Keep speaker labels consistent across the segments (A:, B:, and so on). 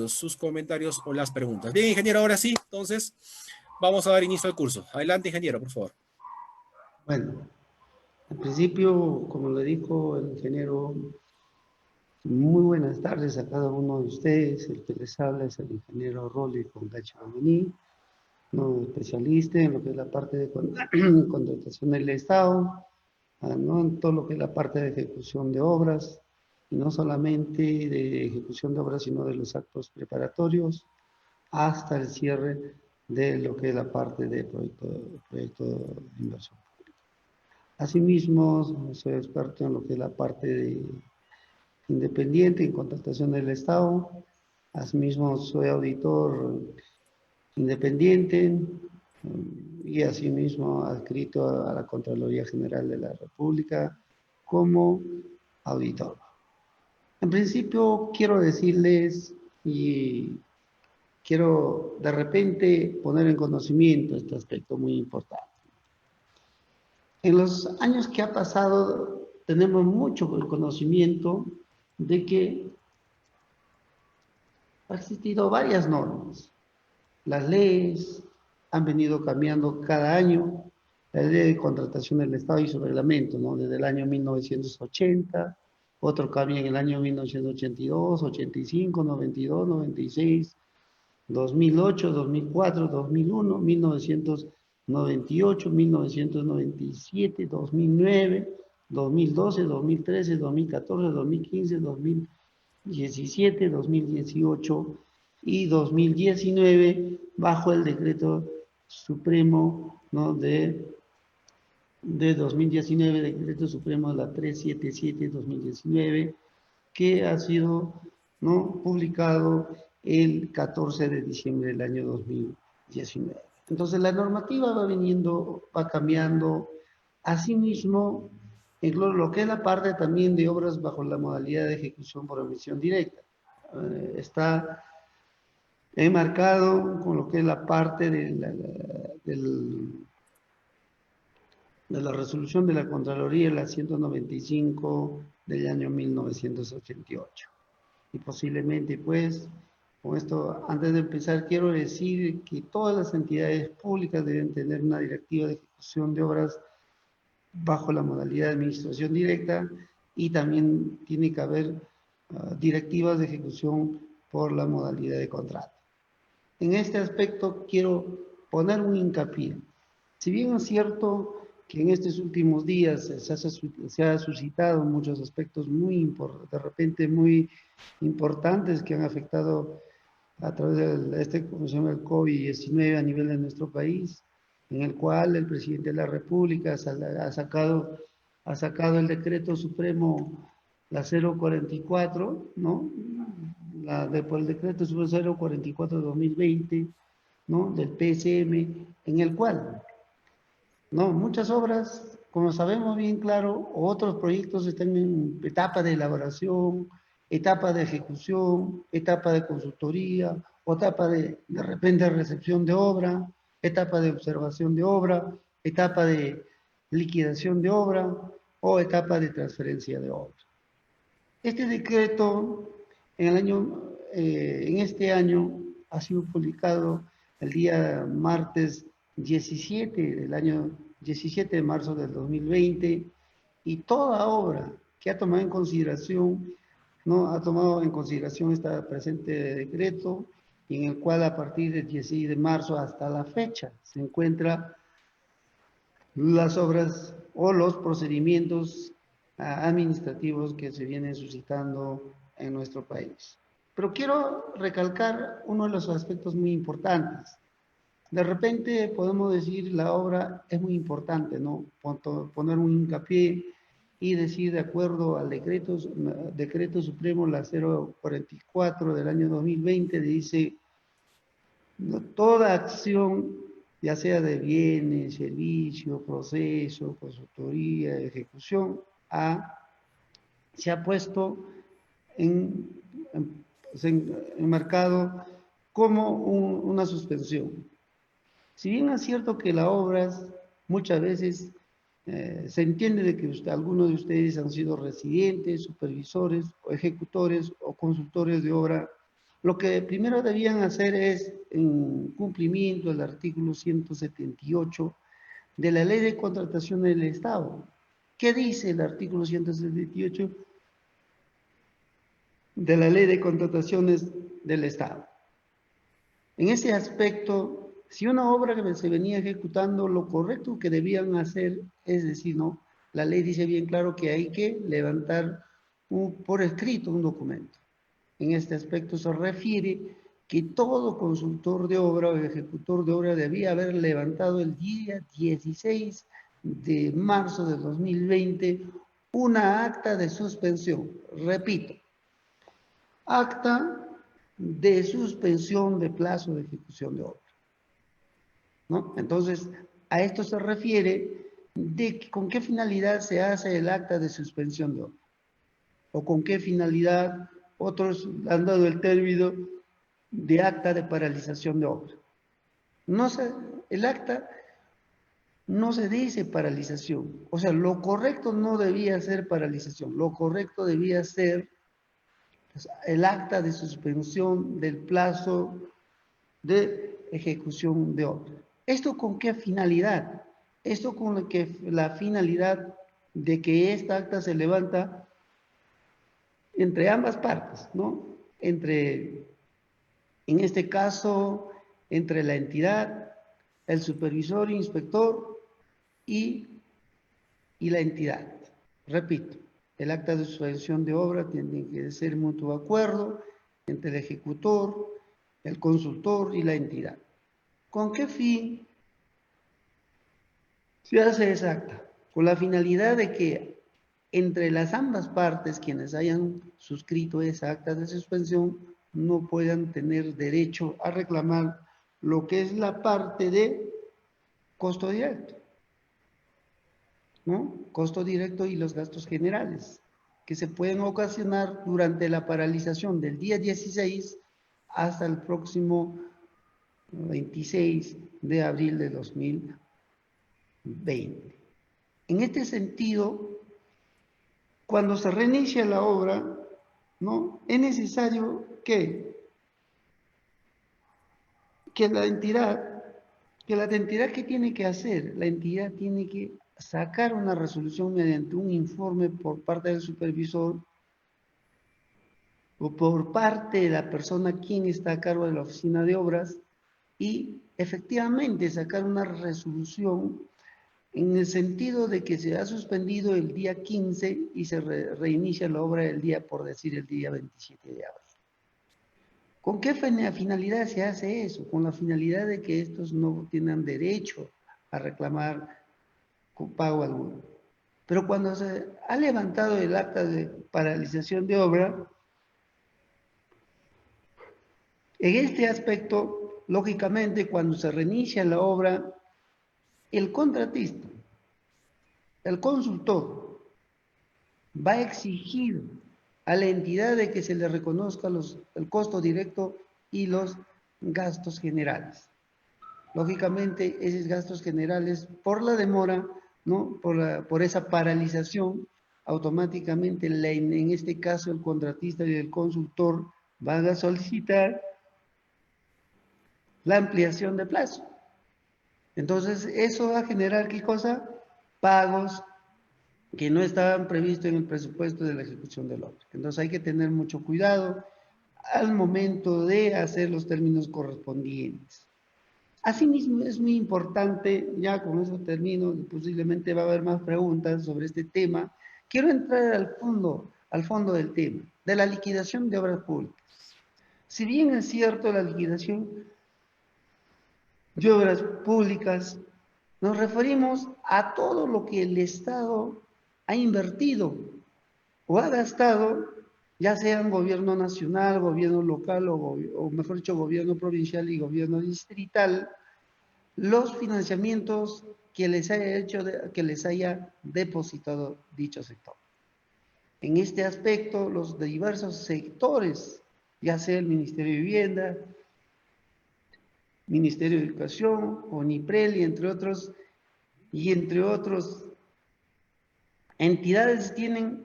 A: sus comentarios o las preguntas. Bien, ingeniero, ahora sí, entonces vamos a dar inicio al curso. Adelante, ingeniero, por favor.
B: Bueno, en principio, como le dijo el ingeniero, muy buenas tardes a cada uno de ustedes. El que les habla es el ingeniero Rolly Congacho Domení, no especialista en lo que es la parte de contratación del Estado, no en todo lo que es la parte de ejecución de obras, y no solamente de ejecución de obras, sino de los actos preparatorios, hasta el cierre de lo que es la parte de proyecto de inversión. Asimismo, soy experto en lo que es la parte de independiente en contratación del Estado. Asimismo, soy auditor independiente y asimismo adscrito a la Contraloría General de la República como auditor. En principio, quiero decirles y quiero de repente poner en conocimiento este aspecto muy importante. En los años que ha pasado, tenemos mucho el conocimiento de que ha existido varias normas. Las leyes han venido cambiando cada año. La ley de contratación del Estado y su reglamento, ¿no? Desde el año 1980, otro cambia en el año 1982, 85, 92, 96, 2008, 2004, 2001, 1998, 1997, 2009, 2012, 2013, 2014, 2015, 2017, 2018 y 2019 bajo el decreto supremo, ¿no? de 2019, decreto supremo de la 377-2019, que ha sido, ¿no? publicado el 14 de diciembre del año 2019. Entonces la normativa va cambiando. Asimismo, lo que es la parte también de obras bajo la modalidad de ejecución por emisión directa. Está enmarcado con lo que es la parte de la resolución de la Contraloría, la 195 del año 1988. Y posiblemente, pues, con esto, antes de empezar, quiero decir que todas las entidades públicas deben tener una directiva de ejecución de obras bajo la modalidad de administración directa y también tiene que haber directivas de ejecución por la modalidad de contrato. En este aspecto quiero poner un hincapié. Si bien es cierto que en estos últimos días se ha suscitado muchos aspectos de repente muy importantes que han afectado a través de ¿cómo se llama? El COVID-19 a nivel de nuestro país, en el cual el presidente de la República ha sacado el decreto supremo, la 044, ¿no? Por el decreto supremo 044 de 2020, ¿no? Del PSM, en el cual, ¿no? Muchas obras, como sabemos bien claro, otros proyectos están en etapa de elaboración, etapa de ejecución, etapa de consultoría, o etapa de repente recepción de obra, etapa de observación de obra, etapa de liquidación de obra o etapa de transferencia de obra. Este decreto en este año ha sido publicado el día martes 17 de marzo del 2020, y toda obra que ha tomado en consideración, ¿no? Ha tomado en consideración este presente decreto, en el cual a partir del 16 de marzo hasta la fecha se encuentran las obras o los procedimientos administrativos que se vienen suscitando en nuestro país. Pero quiero recalcar uno de los aspectos muy importantes. De repente podemos decir la obra es muy importante, ¿no? Poner un hincapié y decir de acuerdo al decreto supremo, la 044 del año 2020, dice, ¿no? Toda acción, ya sea de bienes, servicio, proceso, consultoría, ejecución, se ha puesto enmarcado como una suspensión. Si bien es cierto que las obras muchas veces se entiende de que algunos de ustedes han sido residentes, supervisores, o ejecutores o consultores de obra Lo que primero debían hacer es, en cumplimiento del artículo 178 de la Ley de Contratación del Estado. ¿Qué dice el artículo 178 de la Ley de Contrataciones del Estado? En ese aspecto, si una obra que se venía ejecutando, lo correcto que debían hacer es decir, no, la ley dice bien claro que hay que levantar por escrito un documento. En este aspecto se refiere que todo consultor de obra o ejecutor de obra debía haber levantado el día 16 de marzo de 2020 una acta de suspensión. Repito, acta de suspensión de plazo de ejecución de obra, ¿no? Entonces, a esto se refiere de que, con qué finalidad se hace el acta de suspensión de obra, o con qué finalidad otros han dado el término de acta de paralización de obra. No se, el acta no se dice paralización, o sea, lo correcto no debía ser paralización, lo correcto debía ser el acta de suspensión del plazo de ejecución de obra. ¿Esto con qué finalidad? Esto con la finalidad de que esta acta se levanta entre ambas partes, ¿no? Entre, en este caso, entre la entidad, el supervisor, inspector y la entidad. Repito, el acta de suspensión de obra tiene que ser mutuo acuerdo entre el ejecutor, el consultor y la entidad. ¿Con qué fin se hace esa acta? Con la finalidad de que entre las ambas partes, quienes hayan suscrito esa acta de suspensión, no puedan tener derecho a reclamar lo que es la parte de costo directo, ¿no? Costo directo y los gastos generales, que se pueden ocasionar durante la paralización del día 16 hasta el próximo 26 de abril de 2020. En este sentido, cuando se reinicia la obra, ¿no? Es necesario que la entidad que tiene que hacer, la entidad tiene que sacar una resolución mediante un informe por parte del supervisor o por parte de la persona quien está a cargo de la oficina de obras y efectivamente sacar una resolución en el sentido de que se ha suspendido el día 15 y se reinicia la obra el día, por decir, el día 27 de abril. ¿Con qué finalidad se hace eso? Con la finalidad de que estos no tengan derecho a reclamar pago alguno. Pero cuando se ha levantado el acta de paralización de obra, en este aspecto, lógicamente, cuando se reinicia la obra, el contratista, el consultor, va a exigir a la entidad de que se le reconozca el costo directo y los gastos generales. Lógicamente, esos gastos generales, por la demora, ¿no? por esa paralización, automáticamente, en este caso, el contratista y el consultor van a solicitar la ampliación de plazo. Entonces, eso va a generar, ¿qué cosa? Pagos que no estaban previstos en el presupuesto de la ejecución del obra. Entonces, hay que tener mucho cuidado al momento de hacer los términos correspondientes. Asimismo, es muy importante, ya con eso termino, posiblemente va a haber más preguntas sobre este tema. Quiero entrar al fondo del tema, de la liquidación de obras públicas. Si bien es cierto, la liquidación de obras públicas, nos referimos a todo lo que el Estado ha invertido o ha gastado, ya sean gobierno nacional, gobierno local o mejor dicho, gobierno provincial y gobierno distrital, los financiamientos que les haya hecho, que les haya depositado dicho sector. En este aspecto, los diversos sectores, ya sea el Ministerio de Vivienda, Ministerio de Educación, ONIPREL y entre otros entidades tienen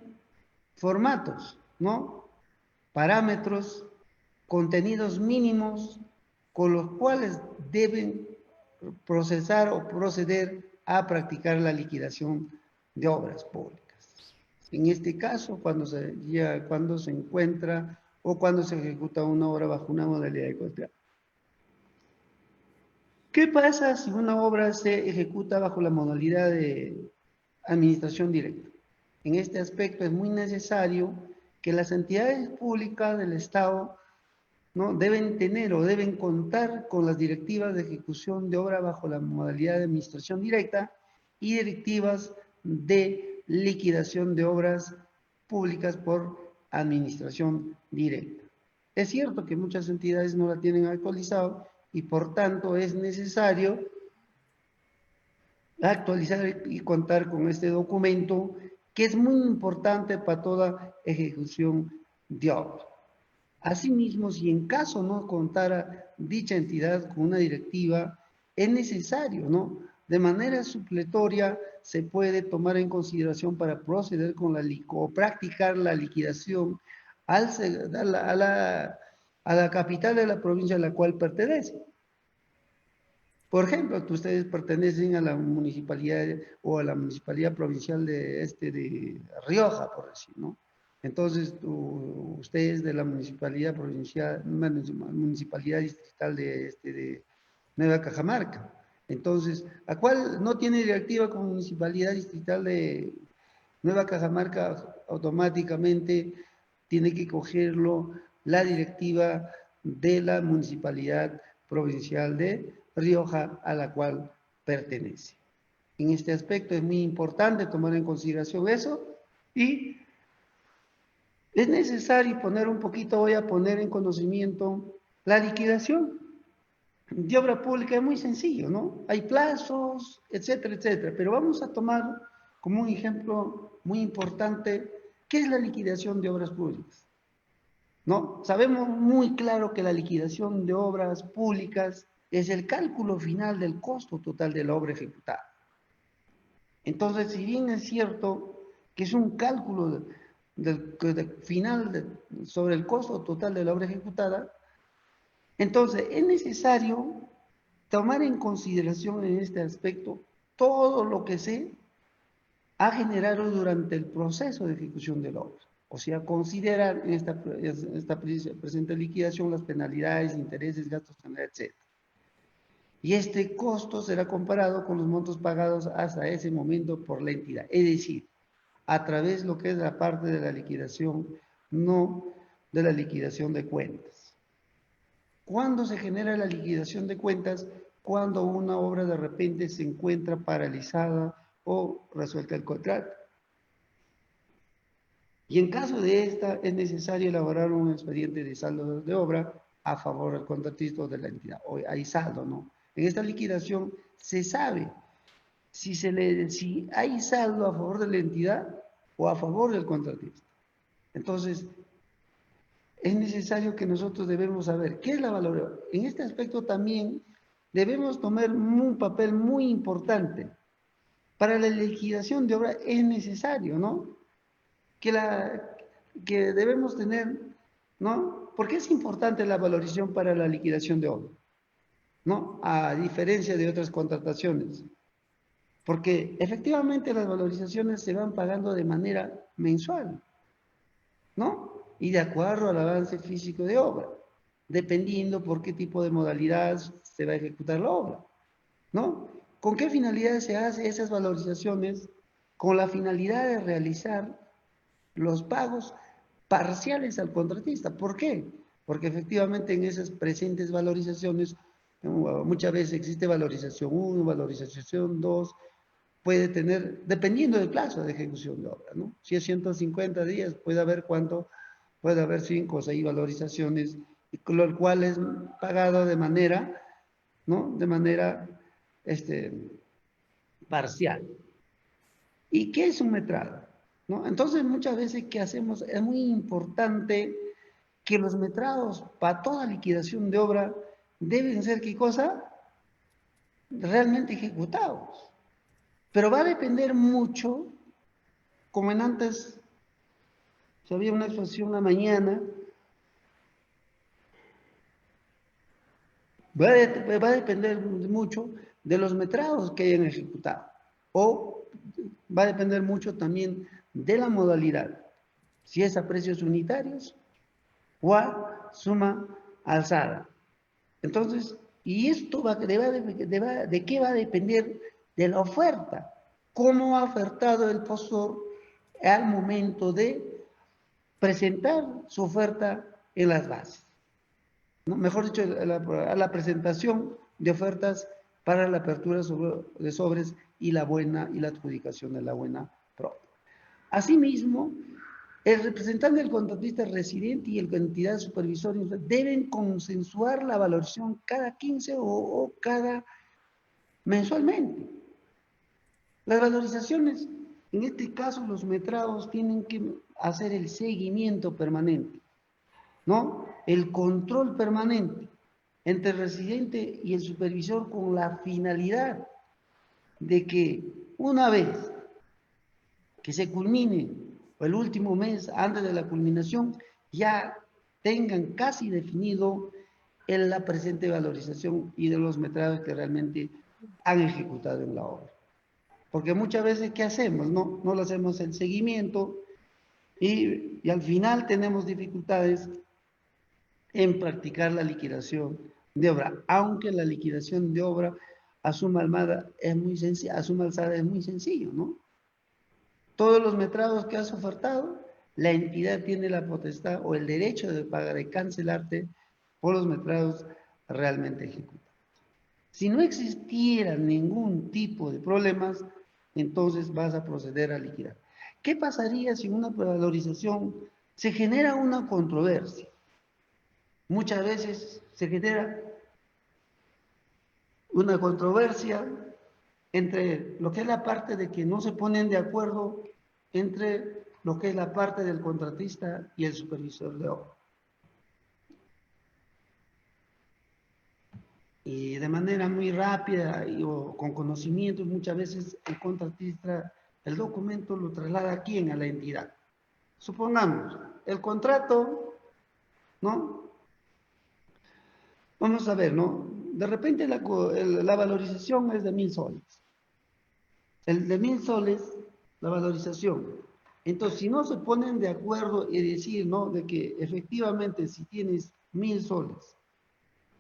B: formatos, ¿no? Parámetros contenidos mínimos con los cuales deben procesar o proceder a practicar la liquidación de obras públicas. En este caso, cuando se encuentra o cuando se ejecuta una obra bajo una modalidad de contrato. ¿Qué pasa si una obra se ejecuta bajo la modalidad de administración directa? En este aspecto es muy necesario que las entidades públicas del Estado, ¿no?, deben tener o deben contar con las directivas de ejecución de obra bajo la modalidad de administración directa y directivas de liquidación de obras públicas por administración directa. Es cierto que muchas entidades no la tienen actualizado y por tanto es necesario actualizar y contar con este documento que es muy importante para toda ejecución de obra. Asimismo, si en caso no contara dicha entidad con una directiva, es necesario, ¿no?, de manera supletoria se puede tomar en consideración para proceder con o practicar la liquidación a la capital de la provincia a la cual pertenece. Por ejemplo, que ustedes pertenecen a la municipalidad o a la municipalidad provincial de Rioja, por decir, ¿no? Entonces, ustedes de la municipalidad provincial, municipalidad distrital de Nueva Cajamarca. Entonces, ¿a cuál no tiene directiva como municipalidad distrital de Nueva Cajamarca? Automáticamente tiene que cogerlo la directiva de la municipalidad provincial de Rioja a la cual pertenece. En este aspecto es muy importante tomar en consideración eso y es necesario poner un poquito, voy a poner en conocimiento la liquidación de obra pública. Es muy sencillo, ¿no? Hay plazos, etcétera, etcétera, pero vamos a tomar como un ejemplo muy importante qué es la liquidación de obras públicas. ¿No? Sabemos muy claro que la liquidación de obras públicas es el cálculo final del costo total de la obra ejecutada. Entonces, si bien es cierto que es un cálculo final sobre el costo total de la obra ejecutada, entonces es necesario tomar en consideración en este aspecto todo lo que se ha generado durante el proceso de ejecución de la obra. O sea, considerar en esta presente liquidación las penalidades, intereses, gastos generales, etc. Y este costo será comparado con los montos pagados hasta ese momento por la entidad. Es decir, a través de lo que es la parte de la liquidación, no de la liquidación de cuentas. ¿Cuándo se genera la liquidación de cuentas? Cuando una obra de repente se encuentra paralizada o resuelta el contrato. Y en caso de esta, es necesario elaborar un expediente de saldo de obra a favor del contratista o de la entidad. Hoy hay saldo, ¿no? En esta liquidación se sabe si hay saldo a favor de la entidad o a favor del contratista. Entonces, es necesario que nosotros debemos saber qué es la valoración. En este aspecto también debemos tomar un papel muy importante. Para la liquidación de obra es necesario, ¿no?, que debemos tener, ¿no? ¿Por qué es importante la valorización para la liquidación de obra? ¿No? A diferencia de otras contrataciones. Porque efectivamente las valorizaciones se van pagando de manera mensual, ¿no? Y de acuerdo al avance físico de obra, dependiendo por qué tipo de modalidad se va a ejecutar la obra, ¿no? ¿Con qué finalidad se hace esas valorizaciones? Con la finalidad de realizar los pagos parciales al contratista. ¿Por qué? Porque efectivamente en esas presentes valorizaciones muchas veces existe valorización 1, valorización 2, puede tener, dependiendo del plazo de ejecución de obra, ¿no? Si es 150 días, puede haber 5 o 6 valorizaciones, lo cual es pagado de manera, ¿no?, de manera parcial. ¿Y qué es un metrado? ¿No? Entonces, muchas veces, ¿qué hacemos? Es muy importante que los metrados para toda liquidación de obra deben ser, ¿qué cosa? Realmente ejecutados. Pero va a depender mucho, como en antes, si había una exposición una mañana, va a depender mucho de los metrados que hayan ejecutado. O va a depender mucho también de la modalidad. Si es a precios unitarios o a suma alzada. Entonces, y esto ¿de qué va a depender? De la oferta. ¿Cómo ha ofertado el postor al momento de presentar su oferta en las bases? ¿No? Mejor dicho, a la presentación de ofertas para la apertura de sobres y la adjudicación de la buena propia. Asimismo, el representante del contratista residente y el entidad supervisora deben consensuar la valorización cada 15 o cada mensualmente. Las valorizaciones, en este caso los metrados tienen que hacer el seguimiento permanente, ¿no? El control permanente entre el residente y el supervisor con la finalidad de que una vez que se culmine o el último mes antes de la culminación ya tengan casi definido en la presente valorización y de los metrados que realmente han ejecutado en la obra. Porque muchas veces, ¿qué hacemos? No le hacemos el seguimiento y al final tenemos dificultades en practicar la liquidación de obra, aunque la liquidación de obra a suma alzada es muy sencillo, ¿no? Todos los metrados que has ofertado, la entidad tiene la potestad o el derecho de pagar, de cancelarte por los metrados realmente ejecutados. Si no existiera ningún tipo de problemas, entonces vas a proceder a liquidar. ¿Qué pasaría si en una valorización se genera una controversia? Muchas veces se genera una controversia entre lo que es la parte de que no se ponen de acuerdo entre lo que es la parte del contratista y el supervisor de obra. Y de manera muy rápida o con conocimiento, muchas veces el contratista, el documento lo traslada a quién, a la entidad. Supongamos, el contrato, ¿no? Vamos a ver, ¿no? De repente la valorización es de 1.000 soles. El de 1.000 soles, la valorización. Entonces, si no se ponen de acuerdo y decir, ¿no? De que efectivamente si tienes 1.000 soles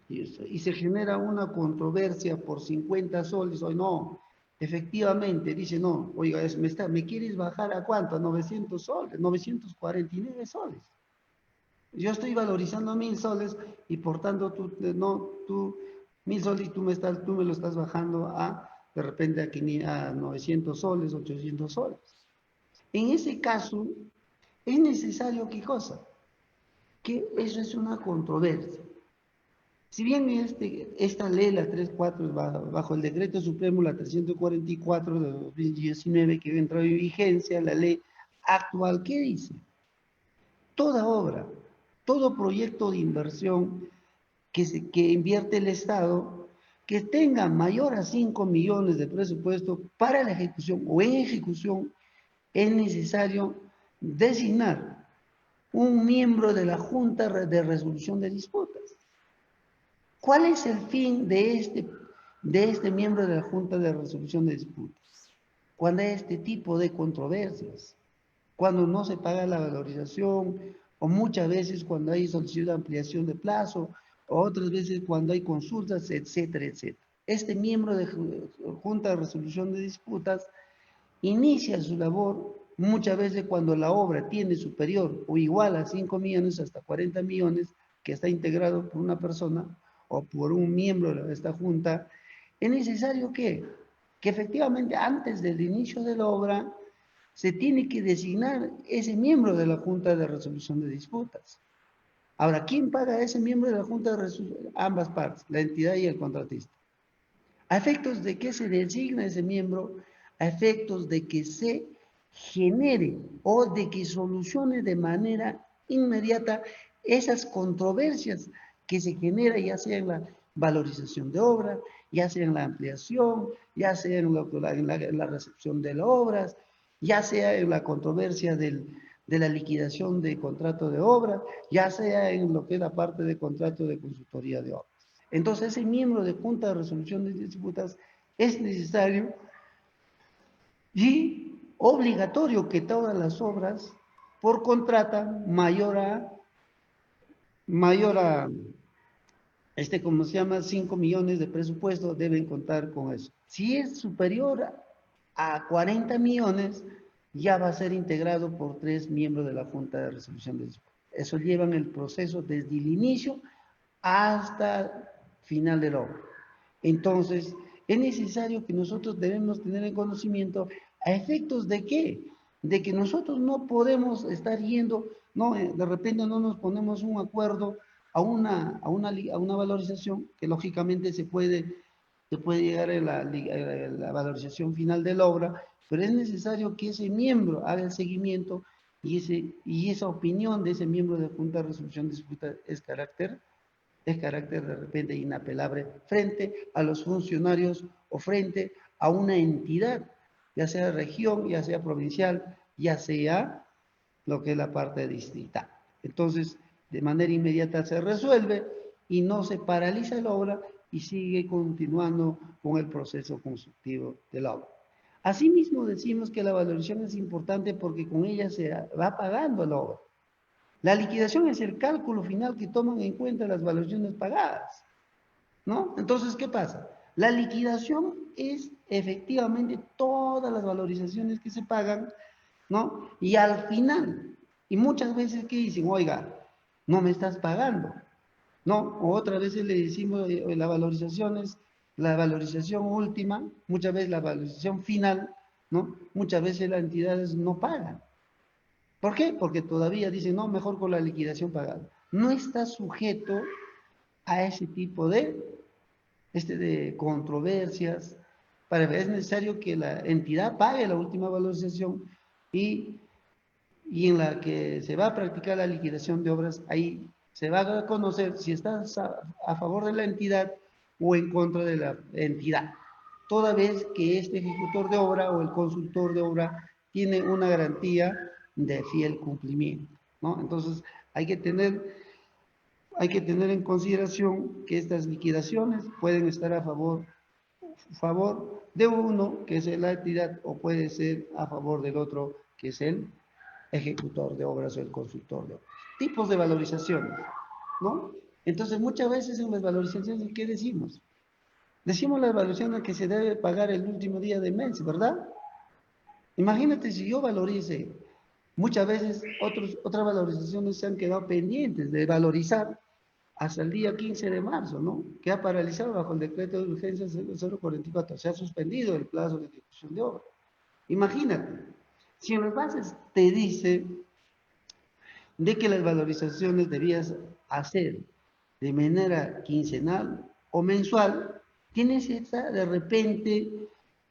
B: y se genera una controversia por 50 soles, o no, efectivamente, dice, no, oiga, ¿me quieres bajar a cuánto? A 900 soles, 949 soles. Yo estoy valorizando 1.000 soles y por tanto tú 1.000 soles y tú me lo estás bajando de repente a 900 soles, 800 soles. En ese caso, es necesario, ¿qué cosa? Que eso es una controversia. Si bien esta ley, la 34, bajo el decreto supremo, la 344 de 2019, que entró en vigencia, la ley actual, ¿qué dice? Toda obra, todo proyecto de inversión que invierte el Estado, que tenga mayor a 5 millones de presupuesto para la ejecución o en ejecución, es necesario designar un miembro de la Junta de Resolución de Disputas. ¿Cuál es el fin de este miembro de la Junta de Resolución de Disputas? Cuando hay este tipo de controversias, cuando no se paga la valorización, o muchas veces cuando hay solicitud de ampliación de plazo, o otras veces cuando hay consultas, etcétera, etcétera. Este miembro de Junta de Resolución de Disputas inicia su labor muchas veces cuando la obra tiene superior o igual a 5 millones hasta 40 millones, que está integrado por una persona o por un miembro de esta junta. Es necesario que efectivamente antes del inicio de la obra se tiene que designar ese miembro de la Junta de Resolución de Disputas. Ahora, ¿quién paga a ese miembro de la Junta de Resolución? Ambas partes, la entidad y el contratista. ¿A efectos de que se designa ese miembro? A efectos de que se genere o de que solucione de manera inmediata esas controversias que se generan, ya sea en la valorización de obra, ya sea en la ampliación, ya sea en la recepción de las obras, ya sea en la controversia de la liquidación de contrato de obra, ya sea en lo que es la parte de contrato de consultoría de obras. Entonces, ese miembro de Junta de Resolución de Disputas es necesario y obligatorio que todas las obras por contrata mayor a ¿cómo se llama? 5 millones de presupuesto deben contar con eso. Si es superior a 40 millones, ya va a ser integrado por 3 miembros de la Junta de Resolución de Disputas. Eso llevan el proceso desde el inicio hasta final de la obra. Entonces, es necesario que nosotros debemos tener en conocimiento a efectos de qué, de que nosotros no podemos estar yendo, no, de repente no nos ponemos un acuerdo a una valorización que lógicamente se puede llegar a la valorización final de la obra, pero es necesario que ese miembro haga el seguimiento y esa opinión de ese miembro de Junta de Resolución de Disputas es carácter de repente inapelable frente a los funcionarios o frente a una entidad, ya sea región, ya sea provincial, ya sea lo que es la parte distrital. Entonces, de manera inmediata se resuelve y no se paraliza la obra y sigue continuando con el proceso constructivo de la obra. Asimismo, decimos que la valorización es importante porque con ella se va pagando la obra. La liquidación es el cálculo final que toman en cuenta las valoraciones pagadas, ¿no? Entonces, ¿qué pasa? La liquidación es efectivamente todas las valorizaciones que se pagan, ¿no? Y al final, y muchas veces que dicen, oiga, no me estás pagando, ¿no? O otras veces le decimos, la valorización es la valorización última, muchas veces la valorización final, ¿no? Muchas veces las entidades no pagan. ¿Por qué? Porque todavía dicen, no, mejor con la liquidación pagada. No está sujeto a ese tipo de controversias. Es necesario que la entidad pague la última valorización y, y en la que se va a practicar la liquidación de obras, ahí se va a conocer si estás a favor de la entidad o en contra de la entidad. Toda vez que este ejecutor de obra o el consultor de obra tiene una garantía de fiel cumplimiento, ¿no? Entonces, hay que tener en consideración que estas liquidaciones pueden estar a favor de uno, que es la entidad, o puede ser a favor del otro, que es el ejecutor de obras o el consultor de obras. Tipos de valorizaciones, ¿no? Entonces, muchas veces en las valorizaciones, ¿qué decimos? Decimos las valorizaciones que se debe pagar el último día del mes, ¿verdad? Imagínate si yo valorice, muchas veces otras valorizaciones se han quedado pendientes de valorizar hasta el día 15 de marzo, ¿no? Que ha paralizado bajo el decreto de urgencia 044, se ha suspendido el plazo de ejecución de obra. Imagínate, si en las bases te dice de que las valorizaciones debías hacer de manera quincenal o mensual, tienes de repente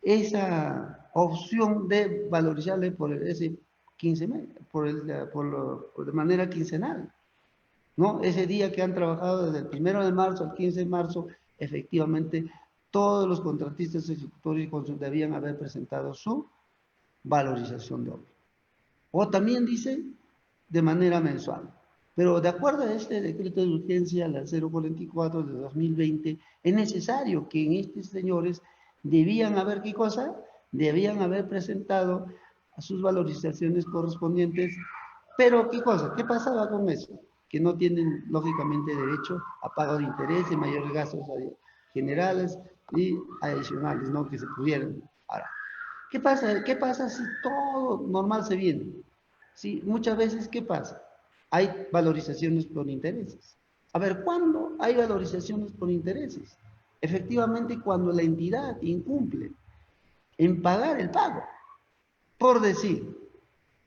B: esa opción de valorizarle por ese 15 meses, de manera quincenal, ¿no? Ese día que han trabajado desde el 1 de marzo al 15 de marzo, efectivamente, todos los contratistas ejecutores debían haber presentado su valorización de obra. O también dice de manera mensual. Pero de acuerdo a este decreto de urgencia, la 044 de 2020, es necesario que en estos señores debían haber, ¿qué cosa? Debían haber presentado a sus valorizaciones correspondientes. Pero, ¿qué cosa? ¿Qué pasaba con eso? Que no tienen, lógicamente, derecho a pago de interés y mayores gastos generales y adicionales, ¿no? Que se pudieran. Ahora, ¿qué pasa si todo normal se viene? Sí, muchas veces, ¿qué pasa? Hay valorizaciones por intereses. A ver, ¿cuándo hay valorizaciones por intereses? Efectivamente, cuando la entidad incumple en pagar el pago. Por decir,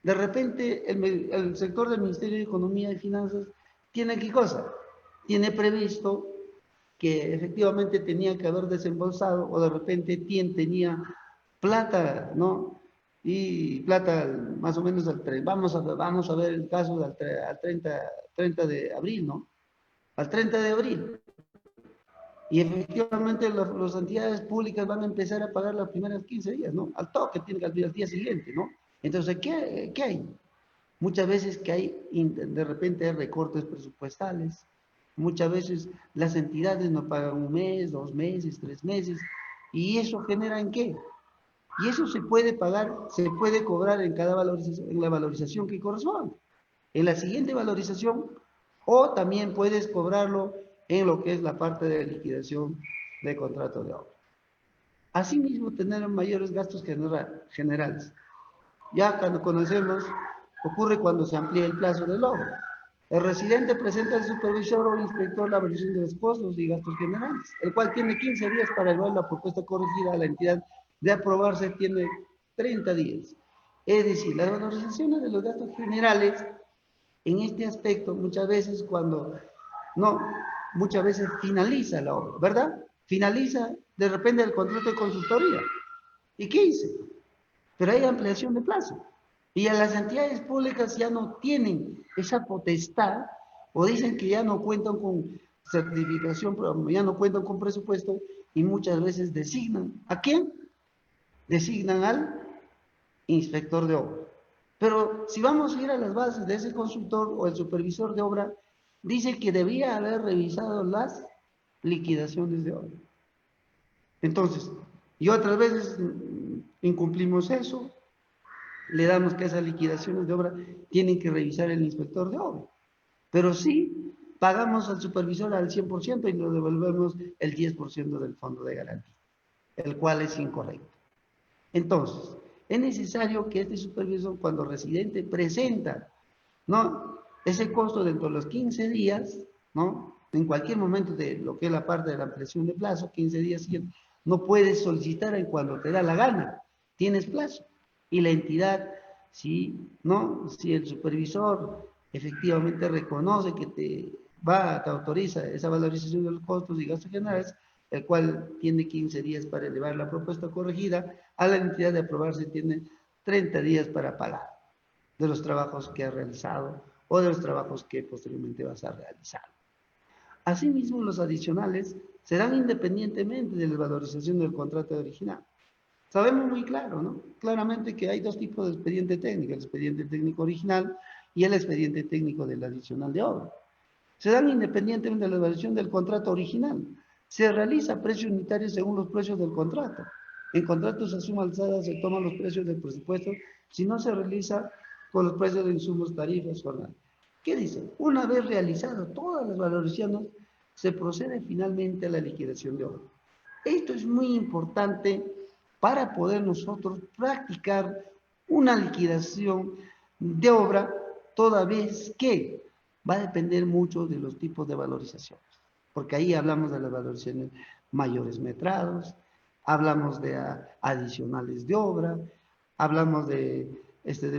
B: de repente el sector del Ministerio de Economía y Finanzas tiene qué cosa? Tiene previsto que efectivamente tenía que haber desembolsado o de repente tenía plata, ¿no? Y plata más o menos vamos a ver el caso al 30 de abril, ¿no? Al 30 de abril. Y efectivamente las entidades públicas van a empezar a pagar los primeros 15 días, ¿no? Al toque, tiene que al día siguiente, ¿no? Entonces, ¿qué hay? Muchas veces que hay, de repente, hay recortes presupuestales, Muchas veces las entidades no pagan un mes, 2 meses, 3 meses, y eso genera ¿en qué? Y eso se puede pagar, se puede cobrar en cada valorización, en la valorización que corresponde. En la siguiente valorización, o también puedes cobrarlo en lo que es la parte de liquidación de contrato de obra. Asimismo, tener mayores gastos generales. Ya cuando conocemos, ocurre cuando se amplía el plazo del logro. El residente presenta al supervisor o inspector la variación de los costos y gastos generales, el cual tiene 15 días para evaluar la propuesta corregida a la entidad. De aprobarse tiene 30 días. Es decir, las valorizaciones de los gastos generales, en este aspecto, muchas veces no, muchas veces finaliza la obra, ¿verdad? Finaliza de repente el contrato de consultoría. ¿Y qué hice? Pero hay ampliación de plazo. Y a las entidades públicas ya no tienen esa potestad, o dicen que ya no cuentan con certificación, ya no cuentan con presupuesto, y muchas veces designan. ¿A quién? Designan al inspector de obra. Pero si vamos a ir a las bases de ese consultor o el supervisor de obra, dice que debía haber revisado las liquidaciones de obra. Entonces, y otras veces incumplimos eso, le damos que esas liquidaciones de obra tienen que revisar el inspector de obra. Pero sí pagamos al supervisor al 100% y le devolvemos el 10% del fondo de garantía, el cual es incorrecto. Entonces, es necesario que este supervisor, cuando residente presenta, ¿no?, ese costo dentro de los 15 días, ¿no?, en cualquier momento de lo que es la parte de la ampliación de plazo, 15 días siguientes, no puedes solicitar en cuando te da la gana, tienes plazo. Y la entidad, si el supervisor efectivamente reconoce que te autoriza esa valorización de los costos y gastos generales, el cual tiene 15 días para elevar la propuesta corregida, a la entidad de aprobarse tiene 30 días para pagar de los trabajos que ha realizado o de los trabajos que posteriormente vas a realizar. Asimismo, los adicionales serán independientemente de la valorización del contrato original. Sabemos muy claro, ¿no?, claramente que hay dos tipos de expediente técnico, el expediente técnico original y el expediente técnico del adicional de obra. Se dan independientemente de la evaluación del contrato original. Se realiza precio unitario según los precios del contrato. En contratos a suma alzada se toman los precios del presupuesto, si no se realiza con los precios de insumos, tarifas, jornal. ¿Qué dice? Una vez realizadas todas las valoraciones, se procede finalmente a la liquidación de obra. Esto es muy importante para poder nosotros practicar una liquidación de obra, toda vez que va a depender mucho de los tipos de valorizaciones, porque ahí hablamos de las valorizaciones mayores metrados, hablamos de adicionales de obra, hablamos de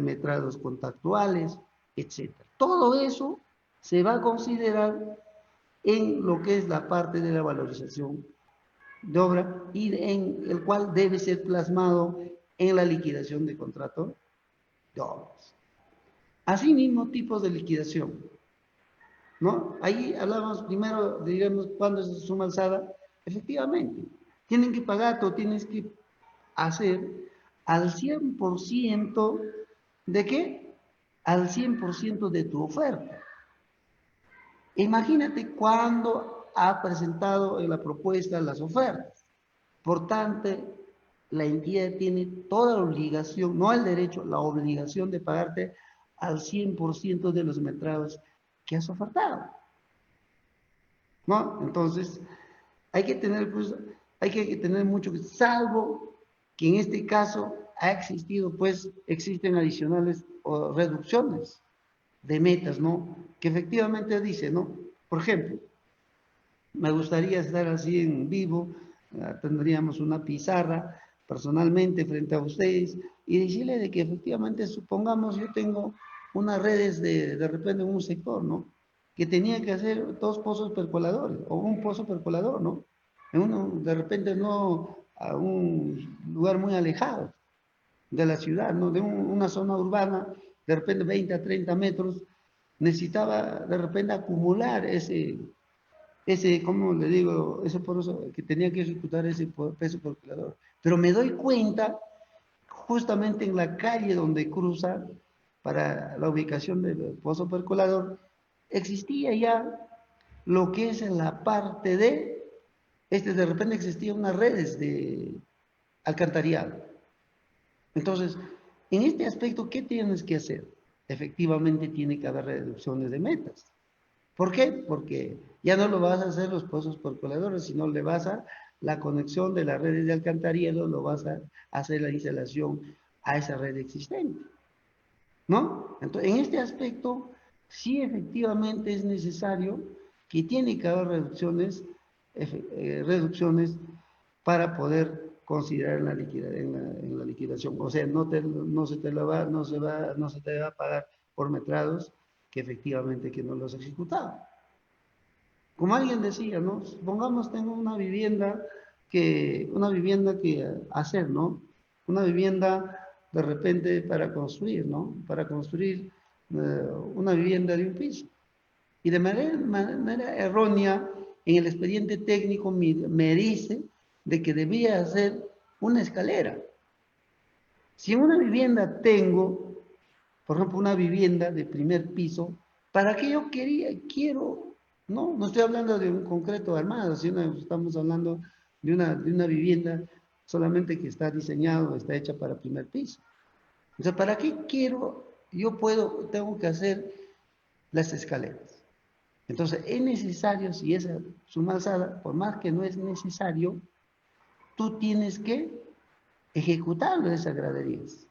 B: metrados contractuales, etc. Todo eso se va a considerar en lo que es la parte de la valorización de obra y en el cual debe ser plasmado en la liquidación de contrato de obras. Asimismo, tipos de liquidación, ¿no? Ahí hablamos primero, digamos, cuando se suma alzada, efectivamente, tienen que pagar o tienes que hacer al 100% ¿de qué? Al 100% de tu oferta. Imagínate cuando ha presentado en la propuesta las ofertas. Por tanto, la entidad tiene toda la obligación, no el derecho, la obligación de pagarte al 100% de los metrados que has ofertado, ¿no? Entonces, hay que tener mucho, salvo que en este caso existen adicionales o reducciones de metas, ¿no?, que efectivamente dice, ¿no? Por ejemplo, me gustaría estar así en vivo, tendríamos una pizarra personalmente frente a ustedes y decirle de que efectivamente, supongamos, yo tengo unas redes de repente en un sector, ¿no?, que tenía que hacer 2 pozos percoladores o un pozo percolador, ¿no?, de repente no a un lugar muy alejado de la ciudad, ¿no?, de una zona urbana, de repente 20 a 30 metros, necesitaba de repente acumular ¿cómo le digo? Por eso que tenía que ejecutar ese peso percolador. Pero me doy cuenta, justamente en la calle donde cruza, para la ubicación del pozo percolador, existía ya lo que es la parte de repente existían unas redes de alcantarillado. Entonces, en este aspecto, ¿qué tienes que hacer? Efectivamente, tiene que haber reducciones de metas. ¿Por qué? Porque ya no lo vas a hacer los pozos percoladores, sino le vas a la conexión de las redes de alcantarillado, lo vas a hacer la instalación a esa red existente, ¿no? Entonces, en este aspecto, sí efectivamente es necesario que tiene que haber reducciones para poder considerar en la liquidación. O sea, no se te va a pagar por metrados que efectivamente que no los has ejecutado. Como alguien decía, ¿no? Supongamos tengo una vivienda que hacer, ¿no? Una vivienda de repente para construir, ¿no? Para construir una vivienda de un piso. Y de manera errónea, en el expediente técnico me dice de que debía hacer una escalera. Si en una vivienda tengo, por ejemplo, una vivienda de primer piso, ¿para qué yo quiero? No estoy hablando de un concreto armado, sino estamos hablando de una vivienda solamente que está diseñado, está hecha para primer piso. Entonces, ¿para qué quiero? Tengo que hacer las escaleras. Entonces, es necesario, si es suma alzada, por más que no es necesario, tú tienes que ejecutar esas graderías.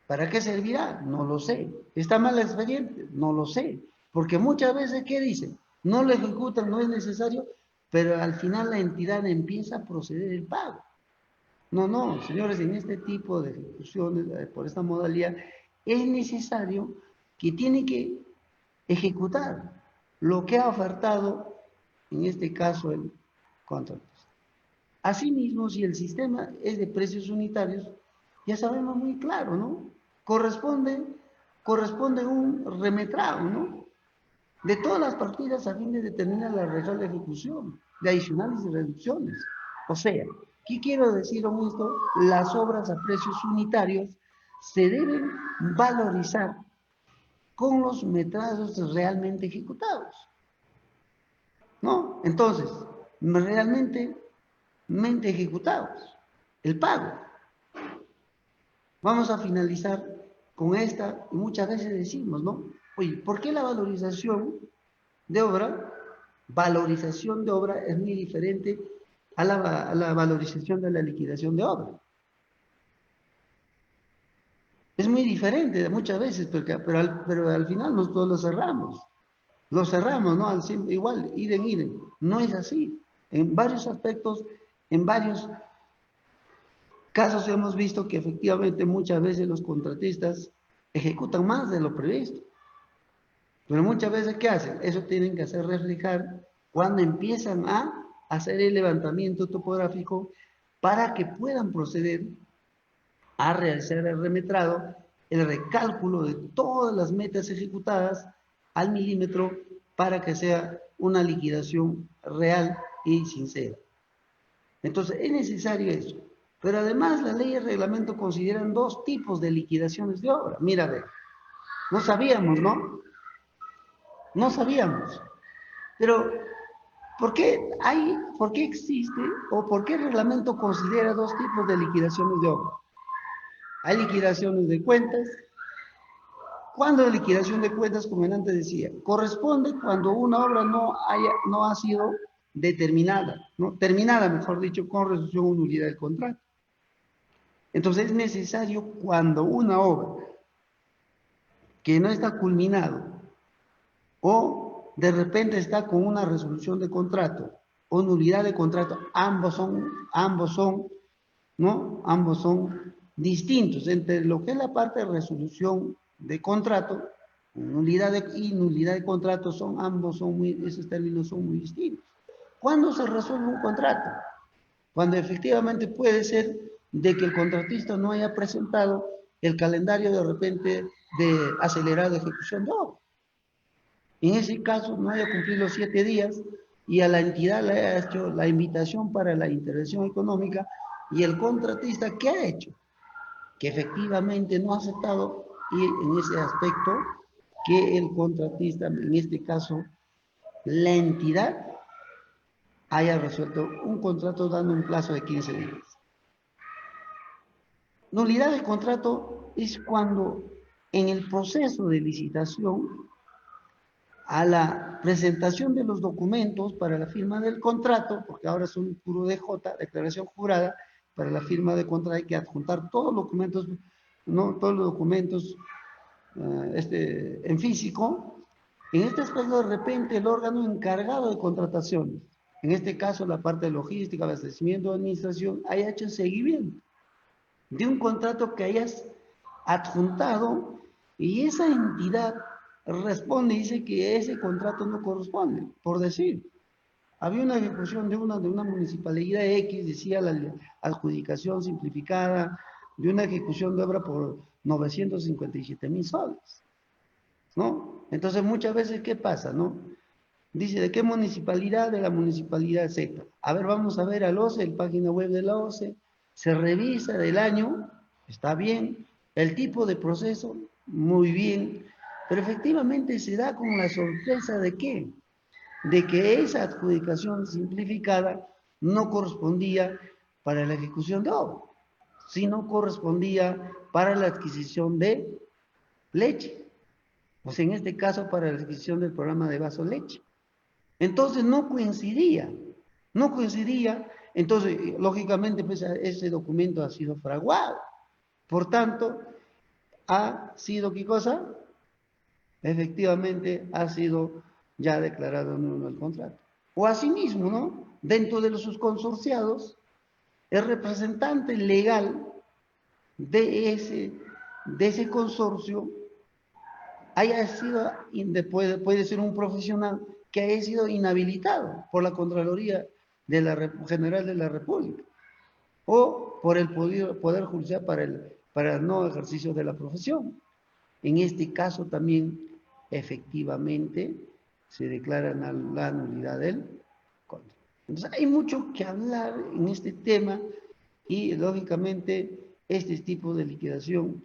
B: ¿Para qué servirá? No lo sé. ¿Está mal el expediente? No lo sé. Porque muchas veces, ¿qué dicen? No lo ejecutan, no es necesario, pero al final la entidad empieza a proceder el pago. No, señores, en este tipo de ejecuciones, por esta modalidad, es necesario que tiene que ejecutar lo que ha ofertado, en este caso, el contratista. Asimismo, si el sistema es de precios unitarios, ya sabemos muy claro, ¿no? Corresponde un remetrado, ¿no? De todas las partidas a fin de determinar la regla de ejecución, de adicionales y reducciones. O sea, ¿qué quiero decir con esto? Las obras a precios unitarios se deben valorizar con los metrados realmente ejecutados, ¿no? Entonces, realmente ejecutados, el pago. Vamos a finalizar con esta, y muchas veces decimos, ¿no? Oye, ¿por qué la valorización de obra? Valorización de obra es muy diferente a la valorización de la liquidación de obra. Es muy diferente muchas veces, pero al final nosotros lo cerramos. Lo cerramos, ¿no? Igual, idem. No es así. En varios aspectos, en varios casos hemos visto que efectivamente muchas veces los contratistas ejecutan más de lo previsto. Pero muchas veces, ¿qué hacen? Eso tienen que hacer reflejar cuando empiezan a hacer el levantamiento topográfico para que puedan proceder a realizar el remetrado, el recálculo de todas las metas ejecutadas al milímetro para que sea una liquidación real y sincera. Entonces, es necesario eso. Pero además, la ley y el reglamento consideran dos tipos de liquidaciones de obra. Mira, ve, no sabíamos, ¿no? No sabíamos. Pero, ¿por qué existe o por qué el reglamento considera dos tipos de liquidaciones de obra? Hay liquidaciones de cuentas. ¿Cuándo la liquidación de cuentas, como antes decía? Corresponde cuando una obra no ha sido determinada, ¿no? Terminada, mejor dicho, con resolución o nulidad del contrato. Entonces es necesario cuando una obra que no está culminado o de repente está con una resolución de contrato o nulidad de contrato, ambos son, ¿no? Ambos son distintos. Entre lo que es la parte de resolución de contrato, nulidad de contrato, esos términos son muy distintos. ¿Cuándo se resuelve un contrato? Cuando efectivamente puede ser de que el contratista no haya presentado el calendario de repente de acelerada ejecución de obra. En ese caso no haya cumplido los 7 días y a la entidad le haya hecho la invitación para la intervención económica y el contratista, ¿qué ha hecho? Que efectivamente no ha aceptado y en ese aspecto que el contratista, en este caso, la entidad haya resuelto un contrato dando un plazo de 15 días. Nulidad del contrato es cuando en el proceso de licitación, a la presentación de los documentos para la firma del contrato, porque ahora son puro DJ, declaración jurada, para la firma de contrato hay que adjuntar todos los documentos, no todos los documentos en físico. En este aspecto, de repente, el órgano encargado de contrataciones, en este caso la parte de logística, abastecimiento, administración, haya hecho seguimiento de un contrato que hayas adjuntado y esa entidad responde y dice que ese contrato no corresponde, por decir. Había una ejecución de una municipalidad X, decía la adjudicación simplificada, de una ejecución de obra por 957,000 soles, ¿no? Entonces muchas veces, ¿qué pasa, no? Dice, ¿de qué municipalidad? De la municipalidad Z. A ver, vamos a ver al OCE, el página web de la OCE, se revisa del año, está bien, el tipo de proceso, muy bien, pero efectivamente se da con la sorpresa de ¿qué? De que esa adjudicación simplificada no correspondía para la ejecución de obra, sino correspondía para la adquisición de leche, o sea, en este caso para la adquisición del programa de vaso leche. Entonces no coincidía, entonces lógicamente pues ese documento ha sido fraguado, por tanto, ha sido, ¿qué cosa? Efectivamente ha sido ya declarado nulo el contrato. O asimismo, ¿no? Dentro de sus consorciados, el representante legal de ese consorcio haya sido, puede ser un profesional que haya sido inhabilitado por la Contraloría General de la República o por el Poder Judicial para el no ejercicio de la profesión. En este caso también, efectivamente, se declara la nulidad del contrato. Entonces, hay mucho que hablar en este tema y, lógicamente, este tipo de liquidación.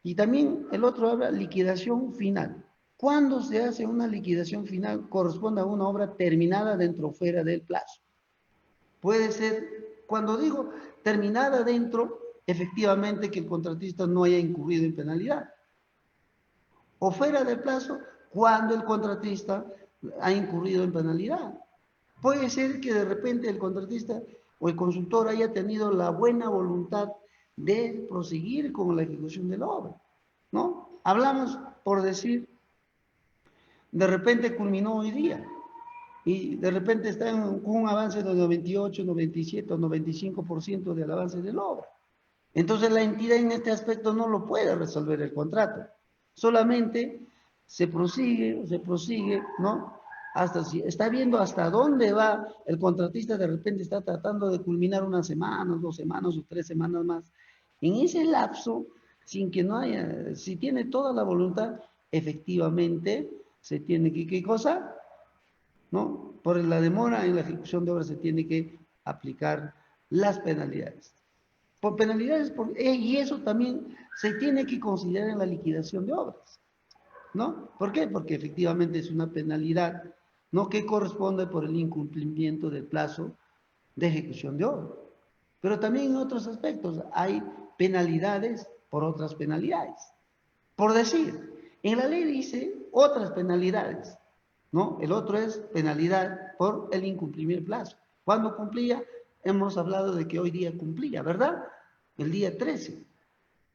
B: Y también el otro habla liquidación final. ¿Cuándo se hace una liquidación final? Corresponde a una obra terminada dentro o fuera del plazo. Puede ser, cuando digo terminada dentro, efectivamente que el contratista no haya incurrido en penalidad. O fuera del plazo, cuando el contratista ha incurrido en penalidad. Puede ser que de repente el contratista o el consultor haya tenido la buena voluntad de proseguir con la ejecución de la obra, ¿no? Hablamos, por decir, de repente culminó hoy día y de repente está con un avance de 98, 97 o 95% del avance de la obra. Entonces la entidad en este aspecto no lo puede resolver el contrato. Solamente se prosigue, ¿no? Hasta si está viendo hasta dónde va el contratista, de repente está tratando de culminar una semana, 2 semanas o 3 semanas más. En ese lapso, sin que no haya, si tiene toda la voluntad, efectivamente se tiene que, ¿qué cosa? ¿No? Por la demora en la ejecución de obras se tiene que aplicar las penalidades. Por penalidades, y eso también se tiene que considerar en la liquidación de obras, ¿no? ¿Por qué? Porque efectivamente es una penalidad, ¿no? Que corresponde por el incumplimiento del plazo de ejecución de obra. Pero también en otros aspectos hay penalidades por otras penalidades. Por decir, en la ley dice otras penalidades, ¿no? El otro es penalidad por el incumplimiento del plazo. ¿Cuándo cumplía? Hemos hablado de que hoy día cumplía, ¿verdad? El día 13.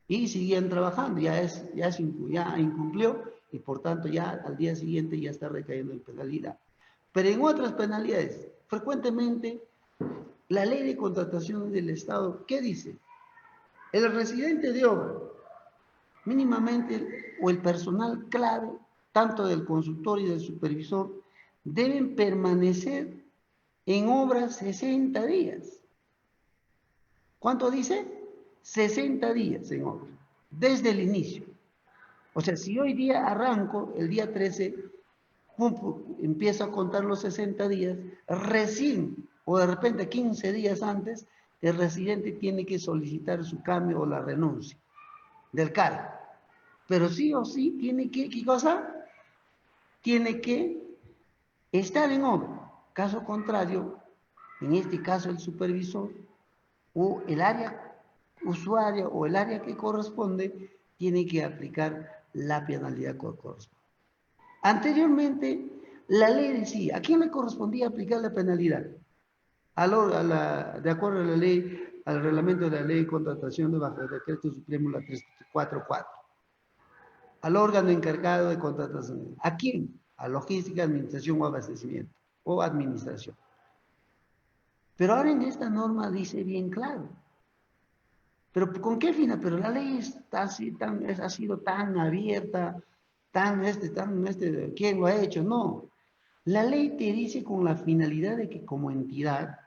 B: Y siguen trabajando, ya incumplió y por tanto ya al día siguiente ya está recayendo en penalidad. Pero en otras penalidades, frecuentemente, la ley de contratación del Estado, ¿qué dice? El residente de obra, mínimamente, o el personal clave, tanto del consultor y del supervisor, deben permanecer en obra 60 días. ¿Cuánto dice? 60 días en obra, desde el inicio. O sea, si hoy día arranco, el día 13, empiezo a contar los 60 días, recién, o de repente 15 días antes, el residente tiene que solicitar su cambio o la renuncia del cargo. Pero sí o sí tiene que, ¿qué cosa? Tiene que estar en obra. Caso contrario, en este caso el supervisor o el área usuaria o el área que corresponde tiene que aplicar la penalidad que corresponde. Anteriormente, la ley decía, ¿a quién le correspondía aplicar la penalidad? De acuerdo a la ley, al reglamento de la ley de contratación de bajo el decreto supremo la 344. Al órgano encargado de contratación. ¿A quién? A logística, administración o abastecimiento o administración. Pero ahora en esta norma dice bien claro. ¿Pero con qué final? Pero la ley ha sido tan abierta, ¿quién lo ha hecho? No. La ley te dice con la finalidad de que como entidad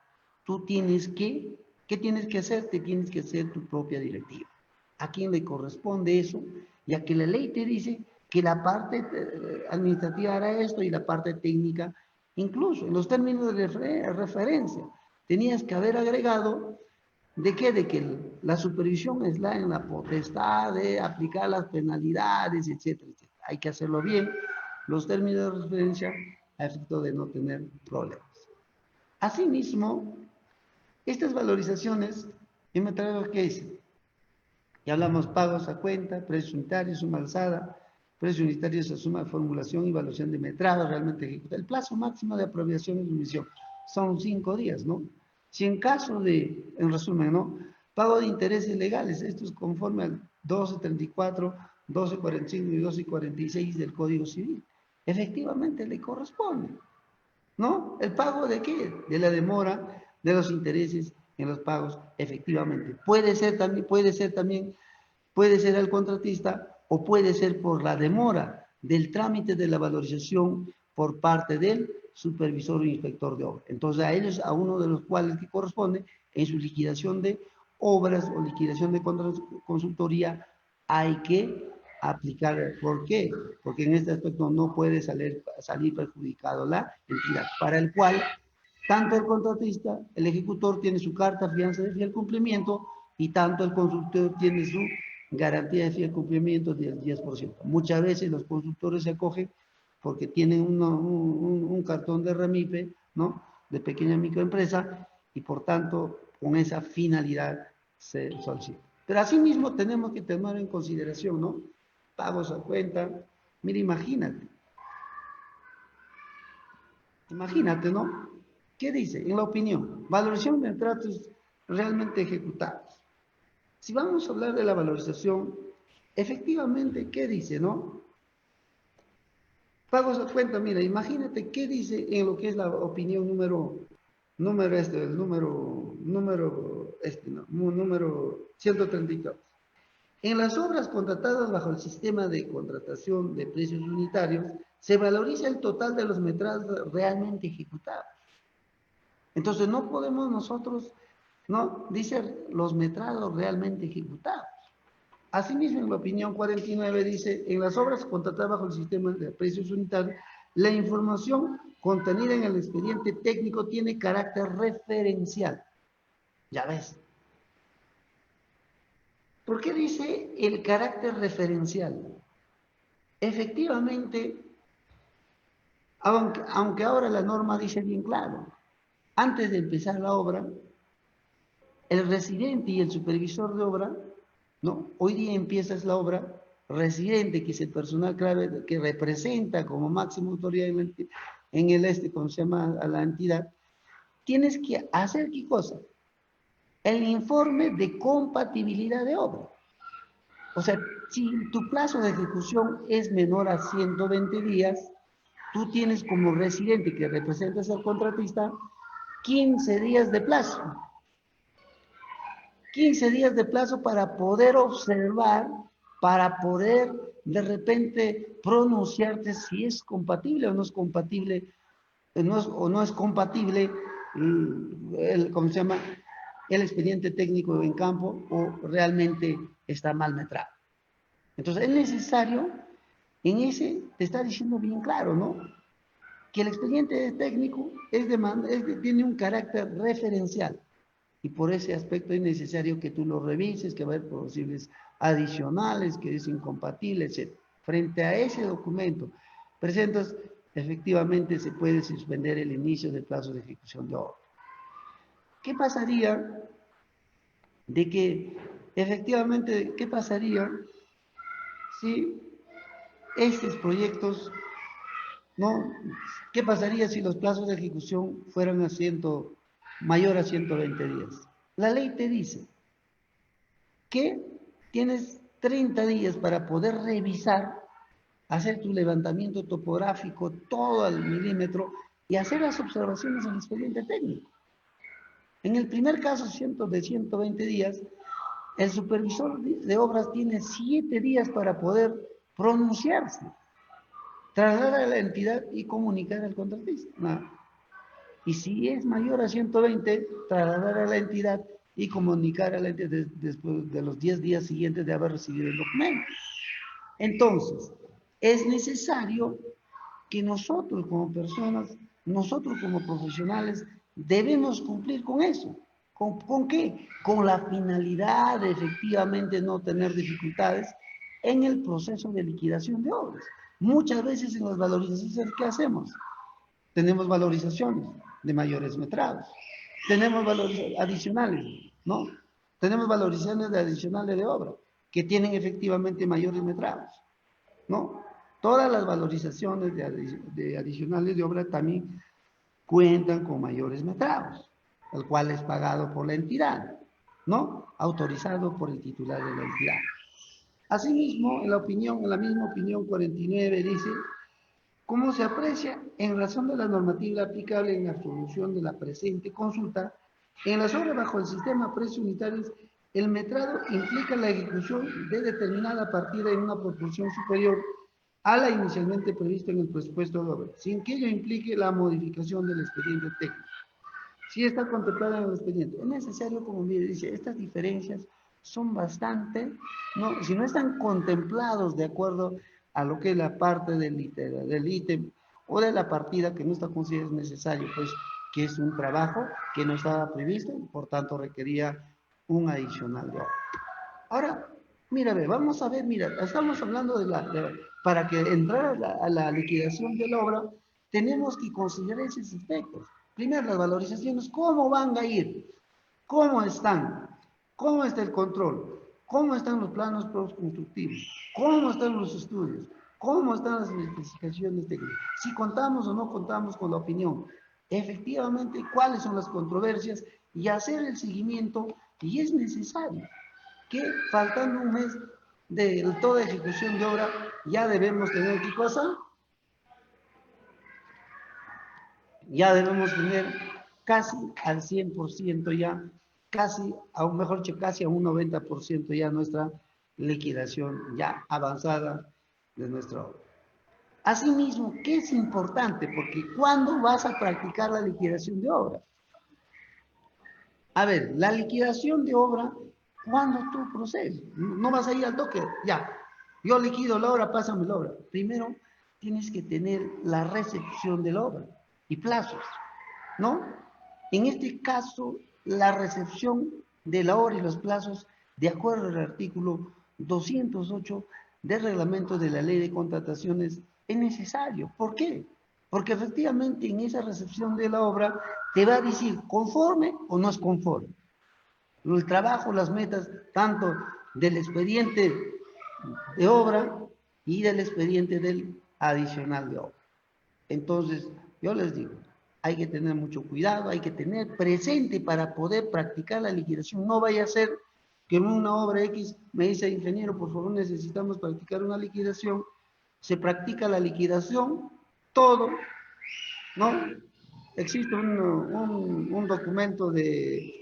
B: tú ¿qué tienes que hacer? Te tienes que hacer tu propia directiva. ¿A quién le corresponde eso? Ya que la ley te dice que la parte administrativa hará esto y la parte técnica, incluso en los términos de referencia, tenías que haber agregado ¿de qué? De que la supervisión es en la potestad de aplicar las penalidades, etcétera, etcétera. Hay que hacerlo bien, los términos de referencia a efecto de no tener problemas. Asimismo, estas valorizaciones, yo me traigo ¿qué es? Ya hablamos pagos a cuenta, precio unitario, suma alzada, precio unitario se suma formulación y evaluación de metrado realmente ejecuta. El plazo máximo de aprobación y sumisión son 5 días, ¿no? Si en caso de, en resumen, ¿no? Pago de intereses legales, esto es conforme al 1234, 1245 y 1246 del Código Civil. Efectivamente le corresponde, ¿no? ¿El pago de qué? De la demora de los intereses en los pagos, efectivamente. Puede ser al contratista o puede ser por la demora del trámite de la valorización por parte del supervisor o inspector de obra. Entonces a ellos, a uno de los cuales que corresponde, en su liquidación de obras o liquidación de consultoría, hay que aplicar. ¿Por qué? Porque en este aspecto no puede salir perjudicado la entidad, para el cual tanto el contratista, el ejecutor tiene su carta fianza de fiel cumplimiento y tanto el consultor tiene su garantía de fiel cumplimiento del 10%. Muchas veces los consultores se acogen porque tienen un cartón de REMIPE, ¿no? De pequeña microempresa y por tanto con esa finalidad se solicita. Pero asimismo tenemos que tomar en consideración, ¿no? Pagos a cuenta. Mira, imagínate, ¿no? ¿Qué dice? En la opinión, valorización de tratos realmente ejecutados. Si vamos a hablar de la valorización, efectivamente, ¿qué dice, no? Pagos a cuenta, mira, imagínate qué dice en lo que es la opinión número 134. En las obras contratadas bajo el sistema de contratación de precios unitarios, se valoriza el total de los metrados realmente ejecutados. Entonces no podemos nosotros, ¿no? Dice los metrados realmente ejecutados. Asimismo, en la opinión 49 dice, en las obras contratadas bajo el sistema de precios unitarios, la información contenida en el expediente técnico tiene carácter referencial. Ya ves. ¿Por qué dice el carácter referencial? Efectivamente, aunque ahora la norma dice bien claro, antes de empezar la obra, el residente y el supervisor de obra, ¿no? Hoy día empiezas la obra, residente, que es el personal clave que representa como máxima autoridad en el ¿cómo se llama? A la entidad, tienes que hacer ¿qué cosa? El informe de compatibilidad de obra. O sea, si tu plazo de ejecución es menor a 120 días, tú tienes como residente que representas al contratista 15 días de plazo. 15 días de plazo para poder observar, para poder de repente pronunciarte si es compatible o no es compatible, o no es compatible ¿cómo se llama? El expediente técnico en campo o realmente está mal metrado. Entonces es necesario, en ese te está diciendo bien claro, ¿no? Que el expediente técnico tiene un carácter referencial. Y por ese aspecto es necesario que tú lo revises, que va a haber posibles adicionales, que es incompatible, etc. Frente a ese documento, presentas efectivamente se puede suspender el inicio del plazo de ejecución de obra. ¿Qué pasaría de que efectivamente, qué pasaría si estos proyectos, ¿no? ¿Qué pasaría si los plazos de ejecución fueran mayor a 120 días? La ley te dice que tienes 30 días para poder revisar, hacer tu levantamiento topográfico todo al milímetro y hacer las observaciones en el expediente técnico. En el primer caso de 120 días, el supervisor de obras tiene 7 días para poder pronunciarse, trasladar a la entidad y comunicar al contratista. No. Y si es mayor a 120, trasladar a la entidad y comunicar a la entidad después de los 10 días siguientes de haber recibido el documento. Entonces, es necesario que nosotros como personas, nosotros como profesionales, debemos cumplir con eso. ¿Con qué? Con la finalidad de efectivamente no tener dificultades en el proceso de liquidación de obras. Muchas veces en las valorizaciones, ¿qué hacemos? Tenemos valorizaciones de mayores metrados, tenemos valorizaciones adicionales, ¿no? Tenemos valorizaciones adicionales de obra que tienen efectivamente mayores metrados, ¿no? Todas las valorizaciones de adicionales de obra también cuentan con mayores metrados, el cual es pagado por la entidad, ¿no? Autorizado por el titular de la entidad. Asimismo, en la misma opinión 49 dice: como se aprecia, en razón de la normativa aplicable en la resolución de la presente consulta, en las obras bajo el sistema precios unitarios, el metrado implica la ejecución de determinada partida en una proporción superior a la inicialmente prevista en el presupuesto de obra, sin que ello implique la modificación del expediente técnico. Si está contemplada en el expediente, es necesario, como me dice, estas diferencias son bastante, ¿no? Si no están contemplados de acuerdo a lo que es la parte del ítem o de la partida que no está considerada necesario, pues que es un trabajo que no estaba previsto y por tanto requería un adicional de obra. Ahora, mira, vamos a ver, mira, estamos hablando para que entrar a la liquidación de la obra, tenemos que considerar esos aspectos. Primero, las valorizaciones, ¿cómo van a ir? ¿Cómo están? ¿Cómo está el control? ¿Cómo están los planos constructivos? ¿Cómo están los estudios? ¿Cómo están las especificaciones técnicas? Si contamos o no contamos con la opinión. Efectivamente, ¿cuáles son las controversias? Y hacer el seguimiento, y es necesario que faltando un mes de toda ejecución de obra, ya debemos tener, ¿qué cosa? Ya debemos tener casi al 100% ya, casi, a mejor dicho, casi a un 90% ya nuestra liquidación ya avanzada de nuestra obra. Asimismo, ¿qué es importante? Porque ¿cuándo vas a practicar la liquidación de obra? A ver, la liquidación de obra, ¿cuándo tú procedes? No vas a ir al toque, ya, yo liquido la obra, pásame la obra. Primero, tienes que tener la recepción de la obra y plazos, ¿no? En este caso, la recepción de la obra y los plazos, de acuerdo al artículo 208 del reglamento de la ley de contrataciones, es necesario. ¿Por qué? Porque efectivamente en esa recepción de la obra te va a decir conforme o no es conforme. El trabajo, las metas, tanto del expediente de obra y del expediente del adicional de obra. Entonces, yo les digo, hay que tener mucho cuidado, hay que tener presente para poder practicar la liquidación. No vaya a ser que en una obra X me dice, ingeniero, por favor necesitamos practicar una liquidación. Se practica la liquidación, todo, ¿no? Existe un documento de...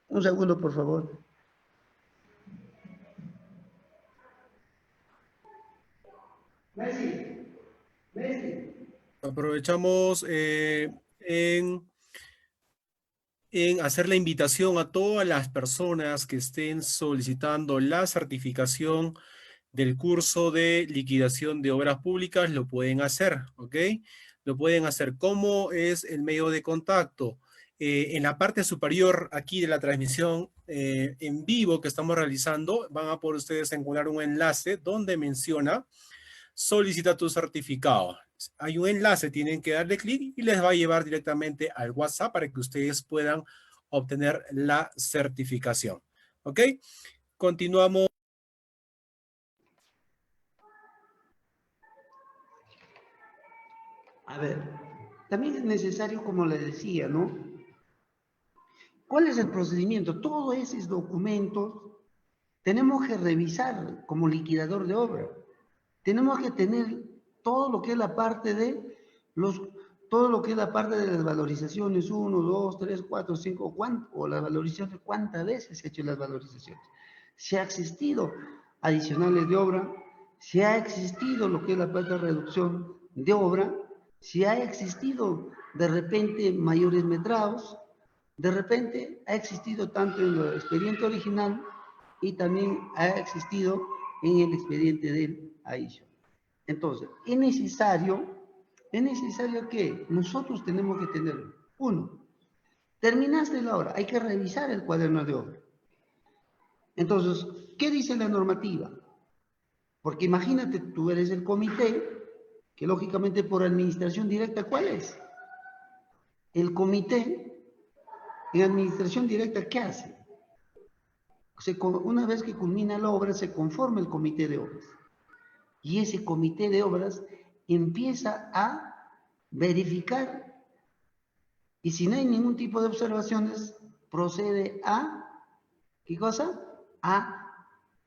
B: Un segundo, por favor. Messi.
A: Aprovechamos en hacer la invitación a todas las personas que estén solicitando la certificación del curso de liquidación de obras públicas, lo pueden hacer, ¿ok? Lo pueden hacer. ¿Cómo es el medio de contacto? En la parte superior aquí de la transmisión en vivo que estamos realizando, van a poder ustedes encontrar un enlace donde menciona solicita tu certificado. Hay un enlace, tienen que darle clic y les va a llevar directamente al WhatsApp para que ustedes puedan obtener la certificación. ¿Ok? Continuamos.
B: A ver, también es necesario, como le decía, ¿no? ¿Cuál es el procedimiento? Todos esos documentos tenemos que revisar como liquidador de obra. Tenemos que tener todo lo que es la parte de los, todo lo que es la parte de las valorizaciones, 1, 2, 3, 4, 5, o la valorización de cuántas veces se han hecho las valorizaciones. Si ha existido adicionales de obra, si ha existido lo que es la parte de reducción de obra, si ha existido de repente mayores metrados, de repente ha existido tanto en el expediente original y también ha existido en el expediente del AISO. Entonces, es necesario que nosotros tenemos que tener, uno, terminaste la obra, hay que revisar el cuaderno de obra. Entonces, ¿qué dice la normativa? Porque imagínate, tú eres el comité, que lógicamente por administración directa, ¿cuál es? El comité, en administración directa, ¿qué hace? Una vez que culmina la obra, se conforma el comité de obras. Y ese comité de obras empieza a verificar y si no hay ningún tipo de observaciones, procede a, ¿qué cosa? A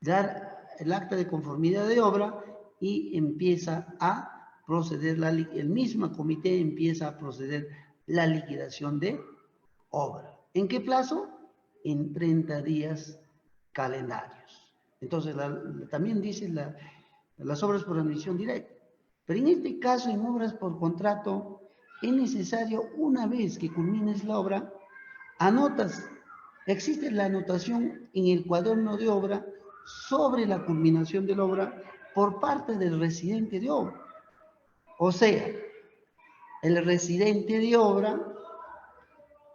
B: dar el acta de conformidad de obra y empieza a proceder, el mismo comité empieza a proceder la liquidación de obra. ¿En qué plazo? En 30 días calendarios. Entonces, también dice las obras por admisión directa. Pero en este caso, en obras por contrato, es necesario, una vez que culmines la obra, anotas, existe la anotación en el cuaderno de obra sobre la culminación de la obra por parte del residente de obra. O sea, el residente de obra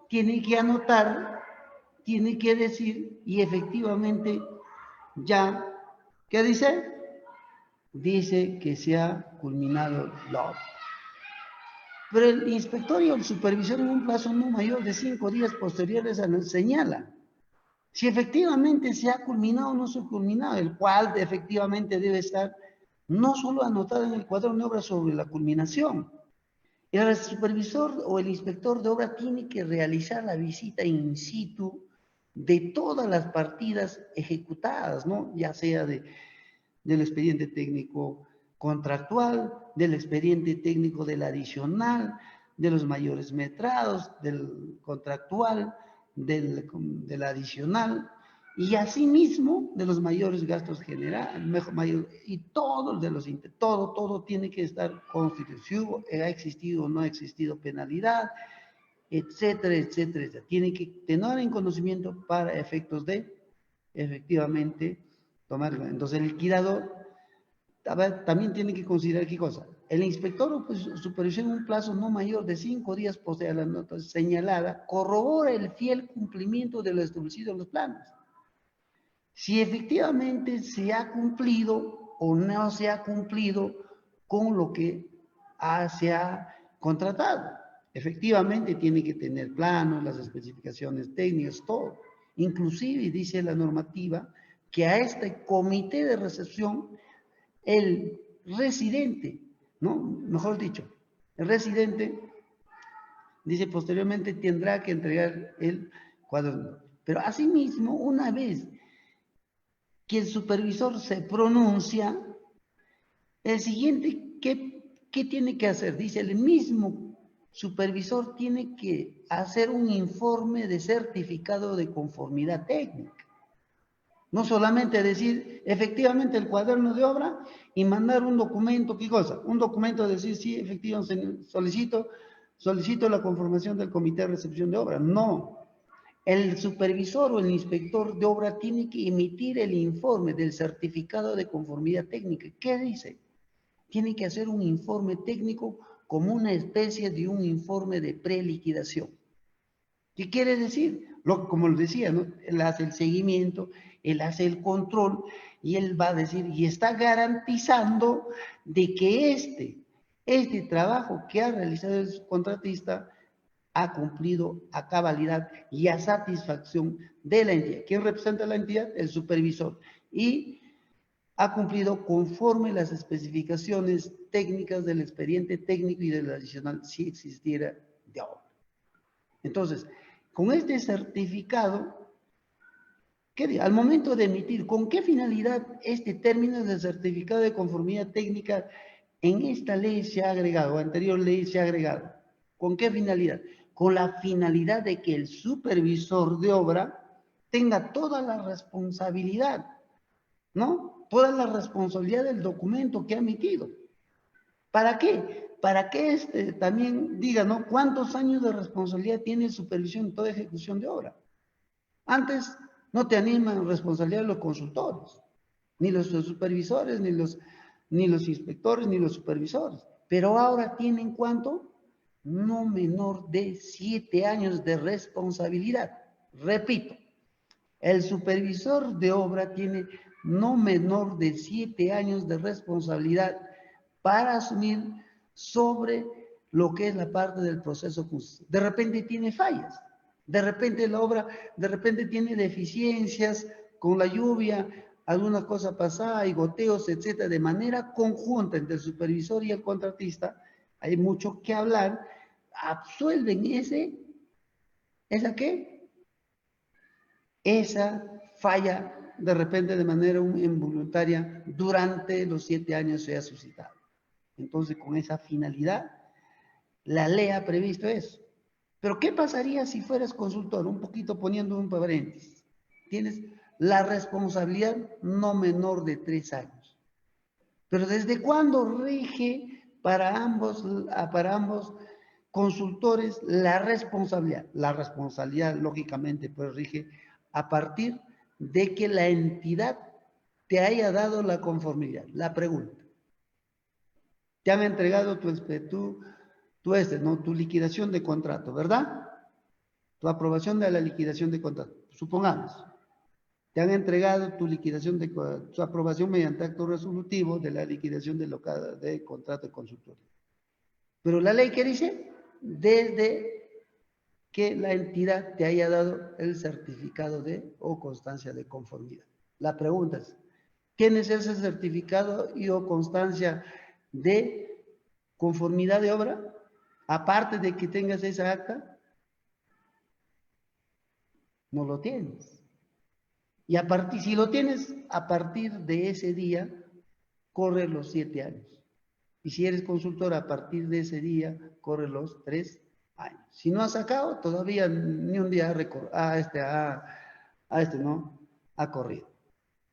B: tiene que anotar, tiene que decir, y efectivamente ya, ¿qué dice? Dice que se ha culminado la obra. Pero el inspector y el supervisor en un plazo no mayor de 5 días posteriores señala si efectivamente se ha culminado o no se ha culminado, el cual efectivamente debe estar no solo anotado en el cuaderno de obra sobre la culminación. El supervisor o el inspector de obra tiene que realizar la visita in situ de todas las partidas ejecutadas, ¿no? Ya sea del expediente técnico contractual, del expediente técnico del adicional, de los mayores metrados, del contractual, del adicional, y asimismo de los mayores gastos generales, y todos de los, todo tiene que estar constituido, ha existido o no ha existido penalidad, etcétera, etcétera, etcétera. Tiene que tener en conocimiento para efectos de, efectivamente, tomarlo. Entonces el liquidador también tiene que considerar qué cosa. El inspector o pues, supervisor en un plazo no mayor de 5 días posee la nota señalada, corrobora el fiel cumplimiento de lo establecido en los planos. Si efectivamente se ha cumplido o no se ha cumplido con lo que se ha contratado. Efectivamente tiene que tener planos, las especificaciones técnicas, todo. Inclusive dice la normativa que a este comité de recepción el residente, ¿no? Mejor dicho, el residente, dice posteriormente, tendrá que entregar el cuaderno. Pero asimismo, una vez que el supervisor se pronuncia, el siguiente, ¿qué tiene que hacer? Dice, el mismo supervisor tiene que hacer un informe de certificado de conformidad técnica. No solamente decir efectivamente el cuaderno de obra y mandar un documento, ¿qué cosa? Un documento de decir, sí, efectivamente, solicito la conformación del comité de recepción de obra. No. El supervisor o el inspector de obra tiene que emitir el informe del certificado de conformidad técnica. ¿Qué dice? Tiene que hacer un informe técnico como una especie de un informe de preliquidación. ¿Qué quiere decir? Como les decía, ¿no? Él hace el seguimiento, él hace el control y él va a decir, y está garantizando de que este trabajo que ha realizado el contratista ha cumplido a cabalidad y a satisfacción de la entidad. ¿Quién representa a la entidad? El supervisor. Y ha cumplido conforme las especificaciones técnicas del expediente técnico y del adicional, si existiera de obra. Entonces, con este certificado, al momento de emitir, ¿con qué finalidad este término del certificado de conformidad técnica en esta ley se ha agregado, anterior ley se ha agregado? ¿Con qué finalidad? Con la finalidad de que el supervisor de obra tenga toda la responsabilidad, ¿no? Toda la responsabilidad del documento que ha emitido. ¿Para qué? Para que también diga, ¿no? ¿Cuántos años de responsabilidad tiene supervisión en toda ejecución de obra? Antes no te animan responsabilidad los consultores, ni los supervisores, ni los inspectores, ni los supervisores. Pero ahora tienen ¿cuánto? No menor de 7 años de responsabilidad. Repito, el supervisor de obra tiene no menor de 7 años de responsabilidad para asumir sobre lo que es la parte del proceso. De repente tiene fallas, de repente la obra, de repente tiene deficiencias con la lluvia, alguna cosa pasada y goteos, etcétera, de manera conjunta entre el supervisor y el contratista, hay mucho que hablar, absuelven ¿esa qué? Esa falla de repente de manera involuntaria durante los 7 años se ha suscitado. Entonces, con esa finalidad, la ley ha previsto eso. Pero, ¿qué pasaría si fueras consultor? Un poquito poniendo un paréntesis. Tienes la responsabilidad no menor de 3 años. Pero, ¿desde cuándo rige para ambos consultores la responsabilidad? La responsabilidad, lógicamente, pues rige a partir de que la entidad te haya dado la conformidad. La pregunta. Te han entregado tu liquidación de contrato, ¿verdad? Tu aprobación de la liquidación de contrato. Supongamos, te han entregado tu aprobación mediante acto resolutivo de la liquidación de contrato de consultoría. Pero la ley, ¿qué dice? Desde que la entidad te haya dado el certificado o constancia de conformidad. La pregunta es, ¿tienes ese certificado o constancia de conformidad de obra? Aparte de que tengas esa acta, no lo tienes. Y si lo tienes, a partir de ese día, corre los 7 años. Y si eres consultor, a partir de ese día, corre los 3 años. Si no has sacado, todavía ni un día no ha corrido.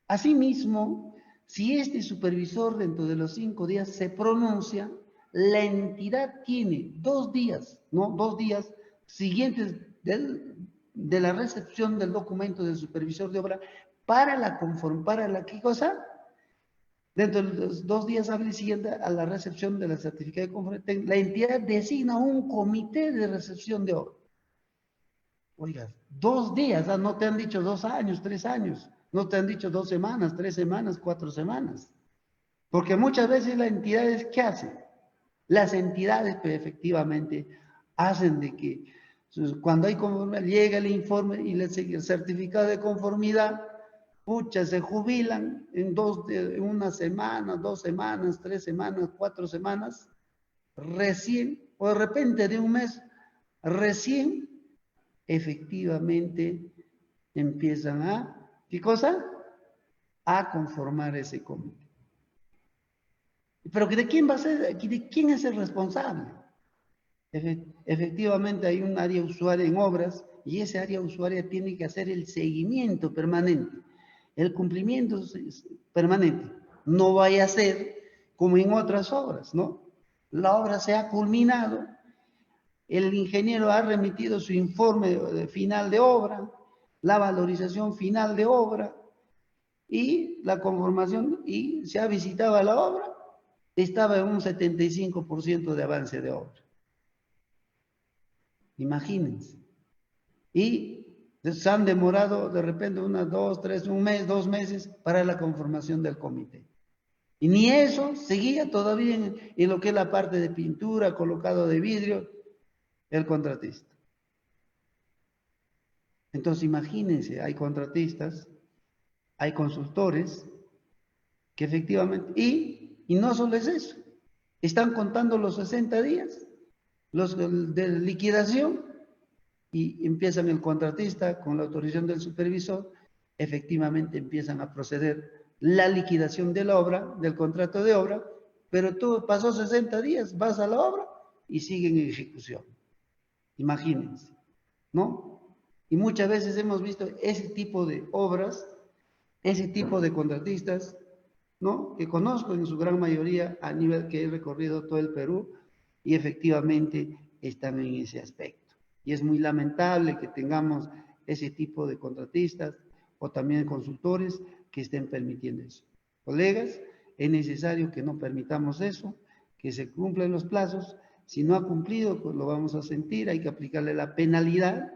B: Asimismo, si este supervisor dentro de los 5 días se pronuncia, la entidad tiene 2 días, ¿no? 2 días siguientes de la recepción del documento del supervisor de obra para ¿qué cosa? Dentro de los 2 días hábiles siguientes a la recepción de la certificado de conformidad, la entidad designa un comité de recepción de obra. Oiga, 2 días, no te han dicho 2 años, 3 años, no te han dicho 2 semanas, 3 semanas, 4 semanas. Porque muchas veces las entidades, ¿qué hacen? Las entidades, pues, efectivamente, hacen de que cuando hay conformidad, llega el informe y el certificado de conformidad, pucha, se jubilan en una semana, 2 semanas, 3 semanas, 4 semanas, recién, o de repente de un mes, recién, efectivamente, empiezan ¿qué cosa? A conformar ese comité. Pero ¿de quién va a ser? ¿De quién es el responsable? Efectivamente hay un área usuaria en obras y ese área usuaria tiene que hacer el seguimiento permanente, el cumplimiento permanente. No vaya a ser como en otras obras, ¿no? La obra se ha culminado, el ingeniero ha remitido su informe final de obra, la valorización final de obra y la conformación, y se ha visitado la obra, estaba en un 75% de avance de obra. Imagínense. Y Se han demorado de repente unas 2, 3, un mes, 2 meses para la conformación del comité. Y ni eso seguía todavía en lo que es la parte de pintura, colocado de vidrio, el contratista. Entonces imagínense, hay contratistas, hay consultores que efectivamente, y no solo es eso, están contando los 60 días, los de liquidación, y empiezan el contratista con la autorización del supervisor, efectivamente empiezan a proceder la liquidación de la obra, del contrato de obra, pero tú pasó 60 días, vas a la obra y siguen en ejecución. Imagínense, ¿no? Y muchas veces hemos visto ese tipo de obras, ese tipo de contratistas, ¿no? Que conozco en su gran mayoría a nivel que he recorrido todo el Perú y efectivamente están en ese aspecto. Y es muy lamentable que tengamos ese tipo de contratistas o también consultores que estén permitiendo eso. Colegas, es necesario que no permitamos eso, que se cumplan los plazos. Si no ha cumplido, pues lo vamos a sentir, hay que aplicarle la penalidad,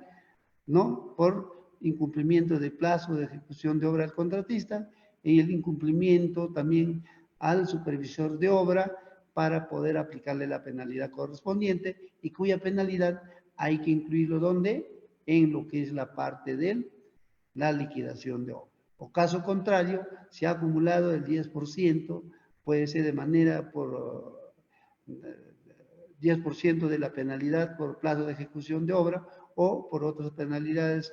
B: ¿no? Por incumplimiento de plazo de ejecución de obra al contratista y el incumplimiento también al supervisor de obra para poder aplicarle la penalidad correspondiente y cuya penalidad hay que incluirlo ¿dónde? En lo que es la parte de la liquidación de obra. O caso contrario, si ha acumulado el 10%, puede ser de manera por 10% de la penalidad por plazo de ejecución de obra o por otras penalidades,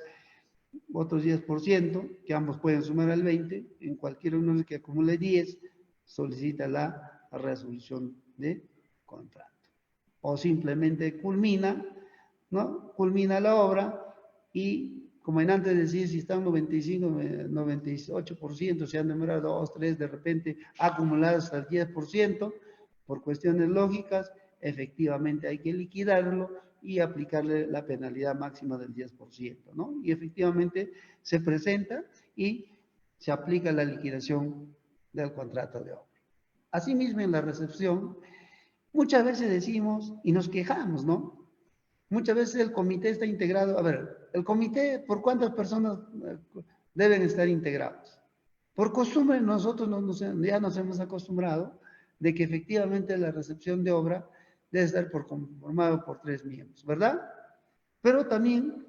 B: otros 10%, que ambos pueden sumar al 20%, en cualquier uno que acumule 10, solicita la resolución de contrato. O simplemente culmina, ¿no? Culmina la obra y, como en antes decía, si están 95, 98%, se han demorado 2, 3, de repente acumulados hasta el 10%, por cuestiones lógicas, efectivamente hay que liquidarlo y aplicarle la penalidad máxima del 10%, ¿no? Y efectivamente se presenta y se aplica la liquidación del contrato de obra. Asimismo, en la recepción, muchas veces decimos y nos quejamos, ¿no? Muchas veces el comité está integrado. A ver, el comité, ¿por cuántas personas deben estar integrados? Por costumbre, nosotros ya nos hemos acostumbrado de que efectivamente la recepción de obra debe estar conformado por 3 miembros, ¿verdad? Pero también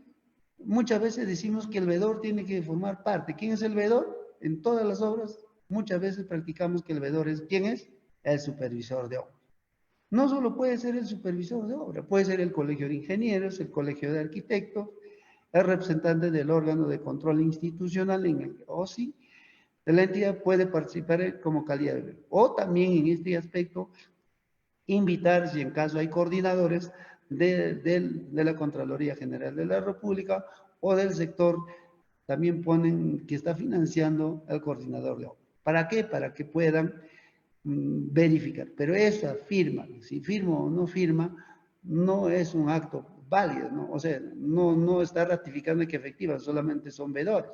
B: muchas veces decimos que el veedor tiene que formar parte. ¿Quién es el veedor? En todas las obras, muchas veces practicamos que el veedor es, ¿quién es? El supervisor de obra. No solo puede ser el supervisor de obra, puede ser el colegio de ingenieros, el colegio de arquitectos, el representante del órgano de control institucional en el OSI, de la entidad puede participar como calidad de veedor. O también en este aspecto, invitar, si en caso hay coordinadores de la Contraloría General de la República o del sector, también ponen que está financiando el coordinador de obra. ¿Para qué? Para que puedan verificar. Pero esa firma, si firma o no firma, no es un acto válido, ¿no? O sea, no está ratificando que efectivamente solamente son veedores.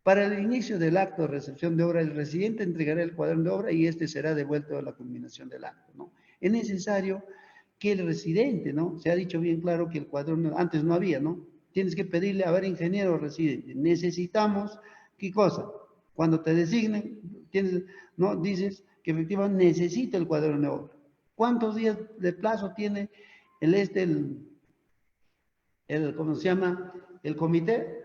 B: Para el inicio del acto de recepción de obra, el residente entregará el cuaderno de obra y este será devuelto a la culminación del acto, ¿no? Es necesario que el residente, ¿no? Se ha dicho bien claro que el cuaderno, antes no había, ¿no? Tienes que pedirle, a ver, ingeniero residente, necesitamos, ¿qué cosa? Cuando te designen, tienes, ¿no? Dices que efectivamente necesita el cuaderno de obra. ¿Cuántos días de plazo tiene ¿cómo se llama? El comité?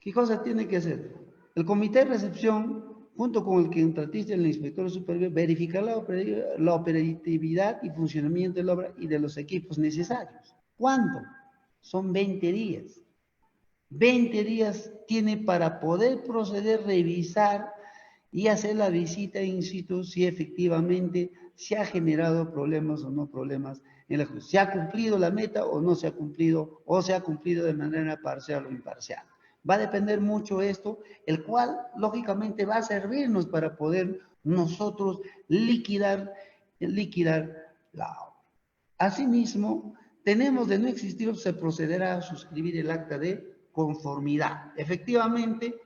B: ¿Qué cosa tiene que hacer? El comité de recepción, junto con el contratista y el inspector superior, verificar la operatividad y funcionamiento de la obra y de los equipos necesarios. ¿Cuánto? Son 20 días. 20 días tiene para poder proceder, revisar y hacer la visita in situ si efectivamente se ha generado problemas o no problemas en la justicia. ¿Se ha cumplido la meta o no se ha cumplido, o se ha cumplido de manera parcial o imparcial? Va a depender mucho esto, el cual lógicamente va a servirnos para poder nosotros liquidar la obra. Asimismo, tenemos de no existir, se procederá a suscribir el acta de conformidad. Efectivamente,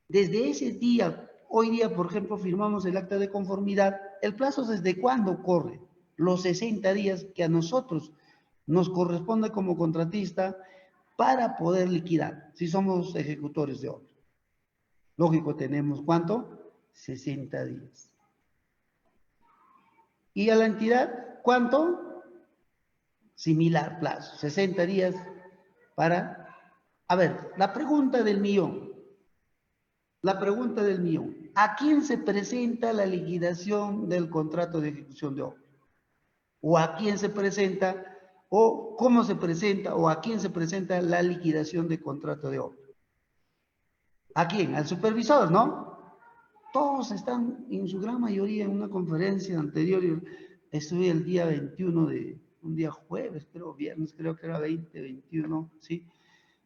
B: desde ese día, hoy día, por ejemplo, firmamos el acta de conformidad, ¿el plazo desde cuándo corre? Los 60 días que a nosotros nos corresponde como contratista para poder liquidar, si somos ejecutores de obra. Lógico, tenemos ¿cuánto? 60 días. ¿Y a la entidad cuánto? Similar plazo, 60 días para... A ver, la pregunta del millón. La pregunta del millón. ¿A quién se presenta la liquidación del contrato de ejecución de obra? ¿O a quién se presenta, o cómo se presenta, o a quién se presenta la liquidación de contrato de obra? ¿A quién? Al supervisor, ¿no? Todos están, en su gran mayoría, en una conferencia anterior. Yo estuve el día 21 de, un día jueves, creo, viernes, creo que era 20, 21, ¿sí?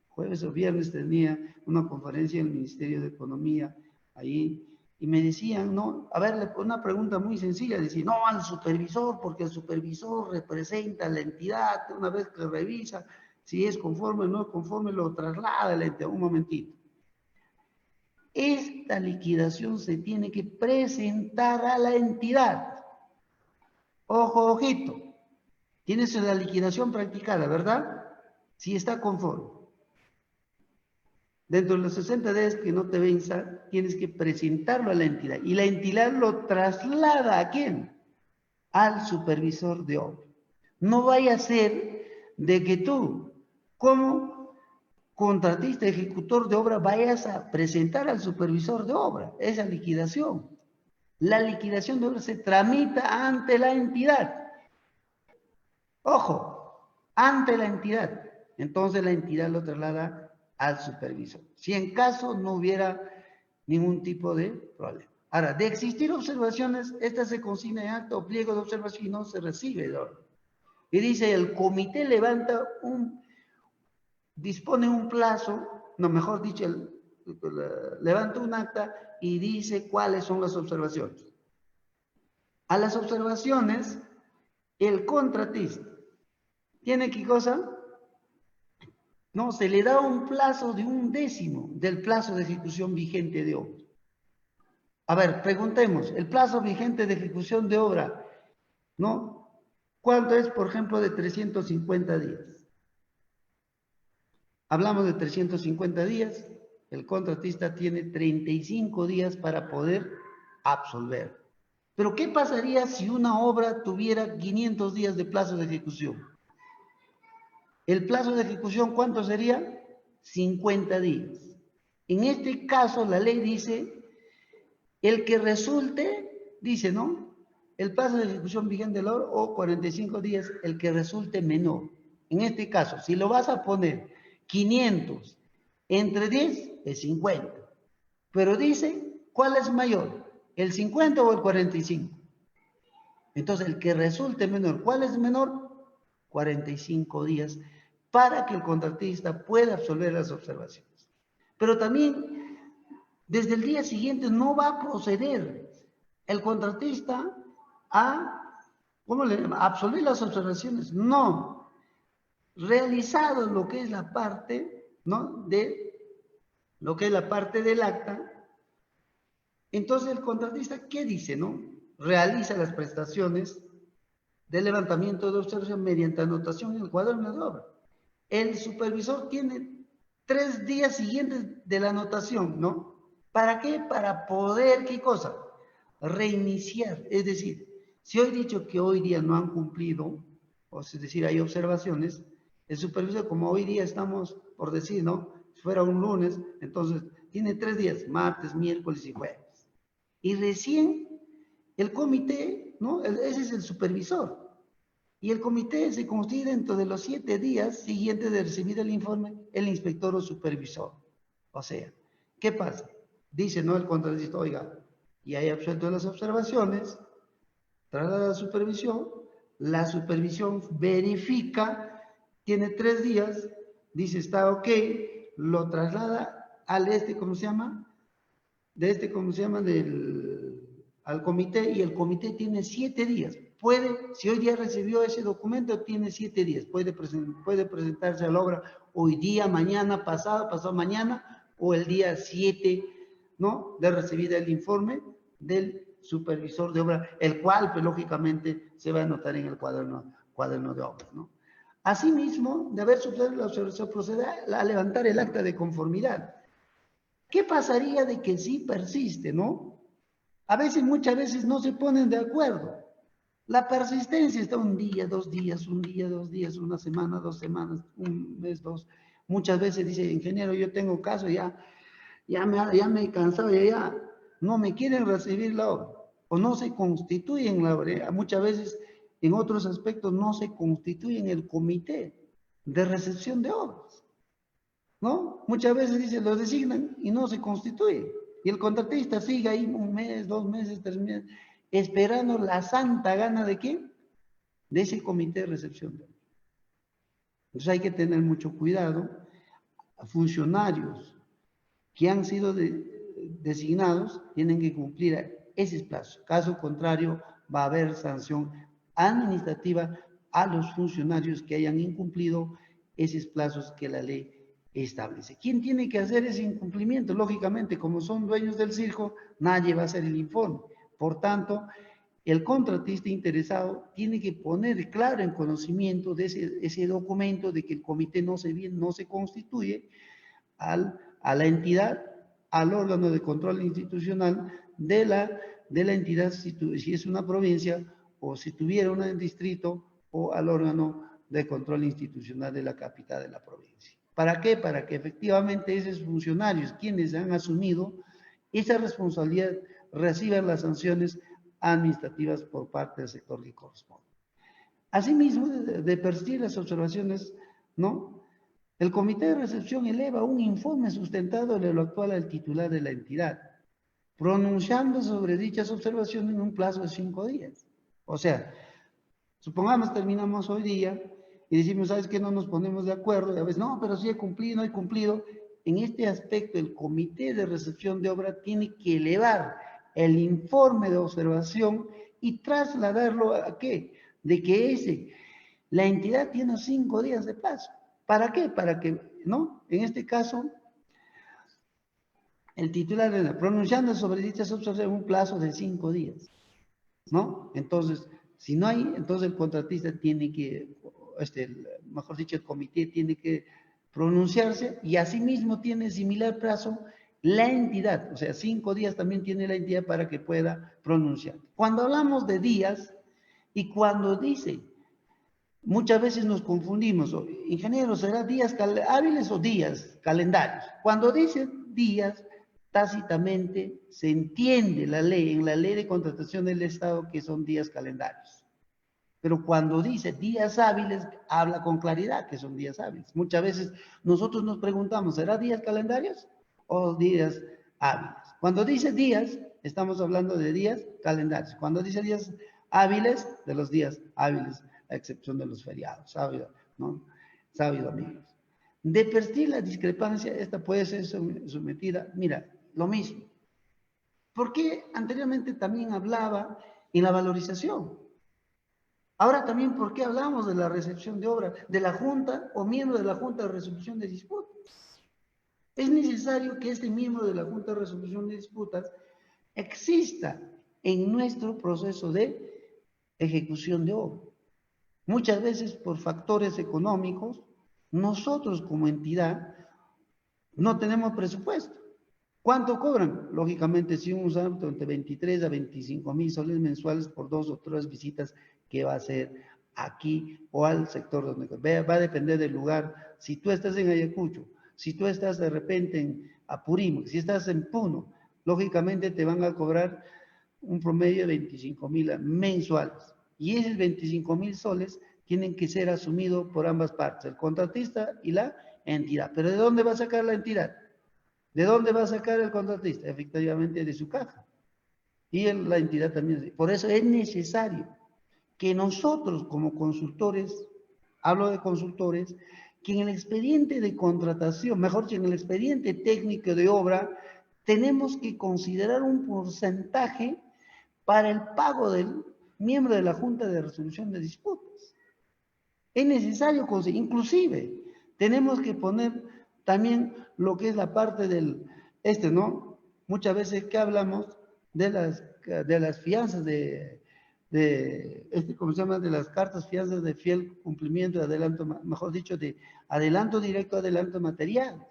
B: Jueves o viernes tenía una conferencia en el Ministerio de Economía ahí, y me decían, no, a ver, una pregunta muy sencilla, decían, no, al supervisor, porque el supervisor representa a la entidad, una vez que revisa, si es conforme o no es conforme, lo traslada a la entidad. Un momentito. Esta liquidación se tiene que presentar a la entidad. Ojo, ojito. Tienes la liquidación practicada, ¿verdad? Si está conforme. Dentro de los 60 días que no te venza, tienes que presentarlo a la entidad. Y la entidad lo traslada ¿a quién? Al supervisor de obra. No vaya a ser de que tú, como contratista, ejecutor de obra, vayas a presentar al supervisor de obra esa liquidación. La liquidación de obra se tramita ante la entidad. Ojo, ante la entidad. Entonces la entidad lo traslada al supervisor. Si en caso no hubiera ningún tipo de problema. Ahora, de existir observaciones, esta se consigna en acta o pliego de observación y no se recibe el orden. Y dice, el comité dispone un plazo, no, mejor dicho, levanta un acta y dice cuáles son las observaciones. A las observaciones, el contratista tiene ¿qué cosa? No, se le da un plazo de 1/10 del plazo de ejecución vigente de obra. A ver, preguntemos, el plazo vigente de ejecución de obra, ¿no? ¿Cuánto es, por ejemplo, de 350 días? Hablamos de 350 días, el contratista tiene 35 días para poder absolver. Pero ¿qué pasaría si una obra tuviera 500 días de plazo de ejecución? El plazo de ejecución, ¿cuánto sería? 50 días. En este caso, la ley dice, el que resulte, dice, ¿no? El plazo de ejecución vigente del oro o 45 días, el que resulte menor. En este caso, si lo vas a poner 500 entre 10, es 50. Pero dice, ¿cuál es mayor? ¿El 50 o el 45? Entonces, el que resulte menor, ¿cuál es menor? 45 días para que el contratista pueda absolver las observaciones. Pero también, desde el día siguiente no va a proceder el contratista a, ¿cómo le llama? Absolver las observaciones. No. Realizado lo que es la parte, ¿no? Lo que es la parte del acta, entonces el contratista, ¿qué dice, no? Realiza las prestaciones de levantamiento de observación mediante anotación en el cuaderno de obra. El supervisor tiene 3 días siguientes de la anotación, ¿no? ¿Para qué? Para poder, ¿qué cosa? Reiniciar. Es decir, si hoy he dicho que hoy día no han cumplido, o es decir, hay observaciones, el supervisor, como hoy día estamos, por decir, ¿no? Si fuera un lunes, entonces tiene 3 días, martes, miércoles y jueves. Y recién el comité, ¿no? Ese es el supervisor. Y el comité se constituye dentro de los 7 días siguientes de recibir el informe, el inspector o supervisor. O sea, ¿qué pasa? Dice, ¿no? El contratista, oiga, y hay absuelto las observaciones, traslada la supervisión verifica, tiene 3 días, dice, está ok, lo traslada al ¿cómo se llama? ¿Cómo se llama? Al comité, y el comité tiene 7 días. Puede, si hoy día recibió ese documento, tiene 7 días. Puede presentarse a la obra hoy día, mañana, pasado mañana, o el día 7, ¿no? De recibir el informe del supervisor de obra, el cual, pues, lógicamente, se va a anotar en el cuaderno de obra, ¿no? Asimismo, de haber superado la observación, procede a levantar el acta de conformidad. ¿Qué pasaría de que sí persiste, no? A veces, muchas veces no se ponen de acuerdo. La persistencia está un día, 2 días, un día, 2 días, una semana, 2 semanas, un mes, dos. Muchas veces dice, ingeniero, yo tengo caso, ya me he cansado, ya no me quieren recibir la obra, o no se constituyen la obra. Muchas veces, en otros aspectos, no se constituyen el comité de recepción de obras, ¿no? Muchas veces dice, los designan y no se constituye. Y el contratista sigue ahí un mes, 2 meses, 3 meses, esperando la santa gana de quién, de ese comité de recepción de obras. Entonces hay que tener mucho cuidado. A funcionarios que han sido designados tienen que cumplir ese plazo. Caso contrario, va a haber sanción administrativa a los funcionarios que hayan incumplido esos plazos que la ley establece. ¿Quién tiene que hacer ese incumplimiento? Lógicamente, como son dueños del circo, nadie va a hacer el informe. Por tanto, el contratista interesado tiene que poner claro en conocimiento de ese documento de que el comité no se constituye a la entidad, al órgano de control institucional de la entidad, si es una provincia o si tuviera un distrito, o al órgano de control institucional de la capital de la provincia. ¿Para qué? Para que efectivamente esos funcionarios, quienes han asumido esa responsabilidad, reciban las sanciones administrativas por parte del sector que corresponde. Asimismo, de persistir las observaciones, ¿no? El comité de recepción eleva un informe sustentado de lo actual al titular de la entidad, pronunciando sobre dichas observaciones en un plazo de 5 días. O sea, supongamos terminamos hoy día y decimos, ¿sabes qué? No nos ponemos de acuerdo, y a veces, no, pero sí he cumplido, no he cumplido. En este aspecto, el comité de recepción de obra tiene que elevar el informe de observación y trasladarlo a qué? De que la entidad tiene 5 días de plazo. ¿Para qué? Para que, ¿no? En este caso, el titular pronunciando sobre dichas observaciones un plazo de 5 días, ¿no? Entonces, si no hay, entonces el contratista tiene que, mejor dicho, el comité tiene que pronunciarse y asimismo tiene similar plazo la entidad, o sea, 5 días también tiene la entidad para que pueda pronunciar. Cuando hablamos de días y cuando dice, muchas veces nos confundimos, ingeniero, ¿será días hábiles o días calendarios? Cuando dice días, tácitamente se entiende en la ley de contratación del Estado que son días calendarios. Pero cuando dice días hábiles, habla con claridad que son días hábiles. Muchas veces nosotros nos preguntamos, ¿será días calendarios o días hábiles? Cuando dice días, estamos hablando de días calendarios. Cuando dice días hábiles, de los días hábiles, a excepción de los feriados. Sabido, ¿no? Sabido, amigos. De persistir la discrepancia, esta puede ser sometida, mira, lo mismo. ¿Por qué anteriormente también hablaba en la valorización? Ahora también, ¿por qué hablamos de la recepción de obra de la Junta o miembro de la Junta de Resolución de Disputas? Es necesario que este miembro de la Junta de Resolución de Disputas exista en nuestro proceso de ejecución de obra. Muchas veces por factores económicos, nosotros como entidad no tenemos presupuesto. ¿Cuánto cobran? Lógicamente, si un usuario entre 23 a 25 mil soles mensuales por 2 o 3 visitas que va a hacer aquí o al sector donde va a depender del lugar. Si tú estás en Ayacucho, si tú estás de repente en Apurímac, si estás en Puno, lógicamente te van a cobrar un promedio de 25.000 mensuales. Y esos 25.000 soles tienen que ser asumidos por ambas partes, el contratista y la entidad. ¿Pero de dónde va a sacar la entidad? ¿De dónde va a sacar el contratista? Efectivamente de su caja. Y la entidad también. Por eso es necesario que nosotros como consultores, hablo de consultores, que en el expediente de contratación, mejor dicho, en el expediente técnico de obra, tenemos que considerar un porcentaje para el pago del miembro de la Junta de Resolución de Disputas. Es necesario conseguir, inclusive, tenemos que poner también lo que es la parte del, ¿no? Muchas veces que hablamos de las fianzas ¿cómo se llama? De las cartas fianzas de fiel cumplimiento de adelanto, mejor dicho, de adelanto directo, adelanto material.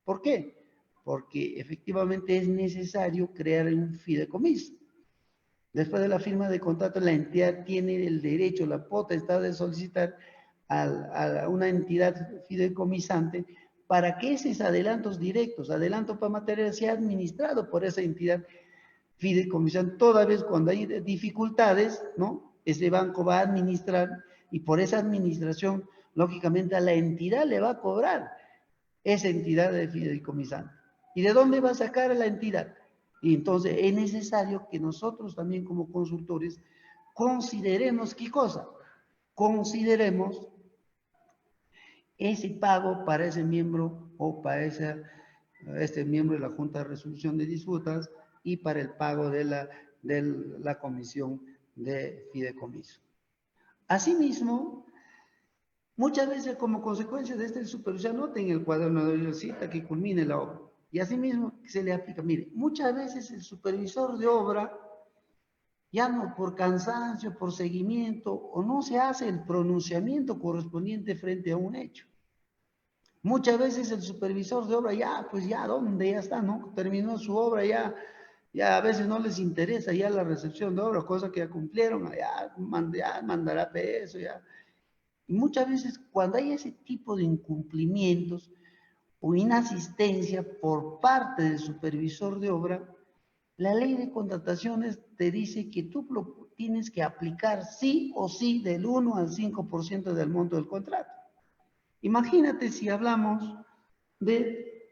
B: ¿Por qué? Porque efectivamente es necesario crear un fideicomiso. Después de la firma de contrato, la entidad tiene el derecho, la potestad de solicitar a una entidad fideicomisante para que esos adelantos directos, adelanto para material, sea administrado por esa entidad fideicomisante. Toda vez cuando hay dificultades, ¿no? Ese banco va a administrar y por esa administración, lógicamente, a la entidad le va a cobrar esa entidad de fideicomisante. ¿Y de dónde va a sacar a la entidad? Y entonces es necesario que nosotros también como consultores consideremos, ¿qué cosa? Consideremos ese pago para ese miembro o para este miembro de la Junta de Resolución de Disputas y para el pago de la comisión de fideicomiso. Asimismo, muchas veces como consecuencia de este supervisor, noten el cuaderno de cita que culmine la obra. Y asimismo se le aplica, mire, muchas veces el supervisor de obra, ya no por cansancio, por seguimiento, o no se hace el pronunciamiento correspondiente frente a un hecho. Muchas veces el supervisor de obra ya, pues ya, ¿dónde? Ya está, ¿no? Terminó su obra, ya a veces no les interesa ya la recepción de obra, cosa que ya cumplieron, ya mandará peso, ya. Y muchas veces cuando hay ese tipo de incumplimientos o inasistencia por parte del supervisor de obra, la ley de contrataciones te dice que tú lo tienes que aplicar sí o sí del 1 al 5% del monto del contrato. Imagínate si hablamos de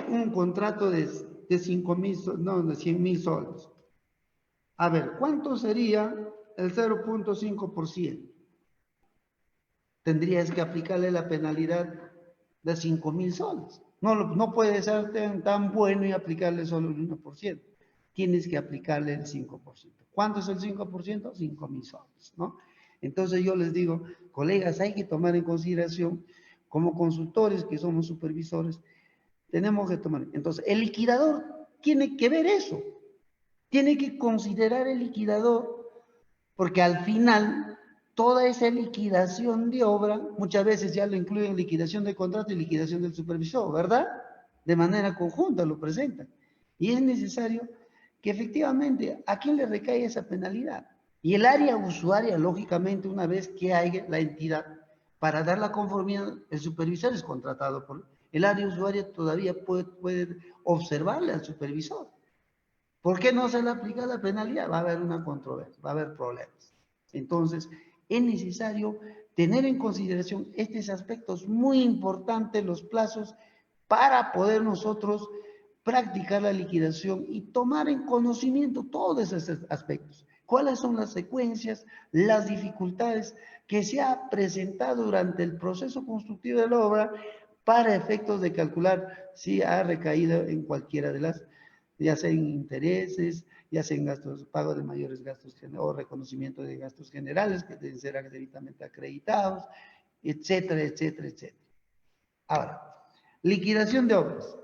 B: un contrato de 5.000, no, de 100.000 soles. A ver, ¿cuánto sería el 0.5%? Tendrías que aplicarle la penalidad de 5.000 soles. No puede ser tan bueno y aplicarle solo el 1%. Tienes que aplicarle el 5%. ¿Cuánto es el 5%? 5.000 soles, ¿no? Entonces yo les digo, colegas, hay que tomar en consideración, como consultores que somos supervisores, tenemos que tomar. Entonces, el liquidador tiene que ver eso. Tiene que considerar el liquidador, porque al final toda esa liquidación de obra, muchas veces ya lo incluyen liquidación de contrato y liquidación del supervisor, ¿verdad? De manera conjunta lo presentan. Y es necesario que efectivamente, ¿a quién le recae esa penalidad? Y el área usuaria, lógicamente, una vez que haya la entidad, para dar la conformidad, el supervisor es contratado por el área usuaria, todavía puede observarle al supervisor. ¿Por qué no se le aplica la penalidad? Va a haber una controversia, va a haber problemas. Entonces, es necesario tener en consideración estos aspectos muy importantes, los plazos, para poder nosotros practicar la liquidación y tomar en conocimiento todos esos aspectos. ¿Cuáles son las secuencias, las dificultades que se ha presentado durante el proceso constructivo de la obra para efectos de calcular si ha recaído en cualquiera de las, ya sea en intereses, ya sea en gastos, pago de mayores gastos o reconocimiento de gastos generales que deben ser debidamente acreditados, etcétera, etcétera, etcétera. Ahora, liquidación de obras.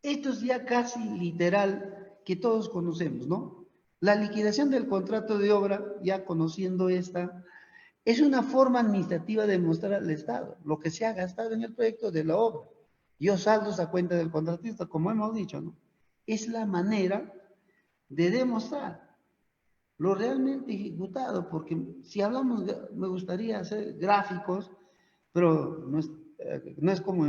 B: Esto es ya casi literal que todos conocemos, ¿no? La liquidación del contrato de obra, ya conociendo esta, es una forma administrativa de demostrar al Estado lo que se ha gastado en el proyecto de la obra. Yo saldos a cuenta del contratista, como hemos dicho, ¿no? Es la manera de demostrar lo realmente ejecutado, porque si hablamos, me gustaría hacer gráficos, pero no es como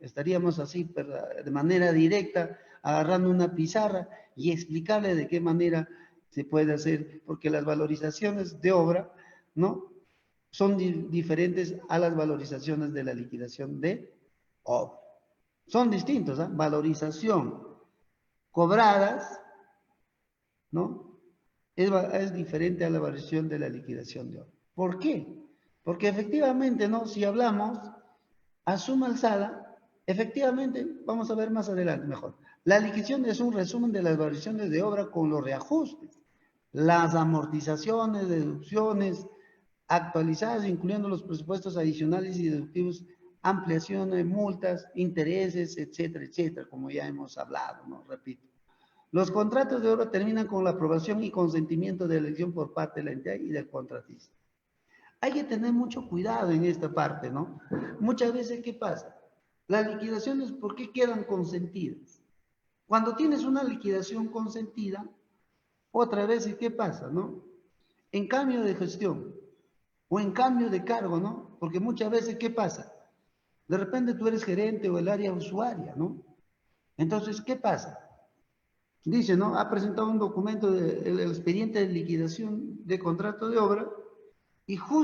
B: estaríamos así de manera directa, agarrando una pizarra y explicarle de qué manera se puede hacer, porque las valorizaciones de obra, ¿no? Son diferentes a las valorizaciones de la liquidación de obra. Son distintos, ¿eh? Valorización cobradas, ¿no? Es diferente a la variación de la liquidación de obra. ¿Por qué? Porque efectivamente, ¿no? Si hablamos a suma alzada, efectivamente, vamos a ver más adelante mejor. La liquidación es un resumen de las variaciones de obra con los reajustes, las amortizaciones, deducciones actualizadas, incluyendo los presupuestos adicionales y deductivos, ampliaciones, multas, intereses, etcétera, etcétera, como ya hemos hablado, ¿no? Repito. Los contratos de obra terminan con la aprobación y consentimiento de elección por parte de la entidad y del contratista. Hay que tener mucho cuidado en esta parte, ¿no? Muchas veces, ¿qué pasa? Las liquidaciones, ¿por qué quedan consentidas? Cuando tienes una liquidación consentida, otra vez, ¿qué pasa, no? En cambio de gestión o en cambio de cargo, ¿no? Porque muchas veces, ¿qué pasa? De repente tú eres gerente o el área usuaria, ¿no? Entonces, ¿qué pasa? Dice, ¿no? Ha presentado un documento del expediente de liquidación de contrato de obra y justo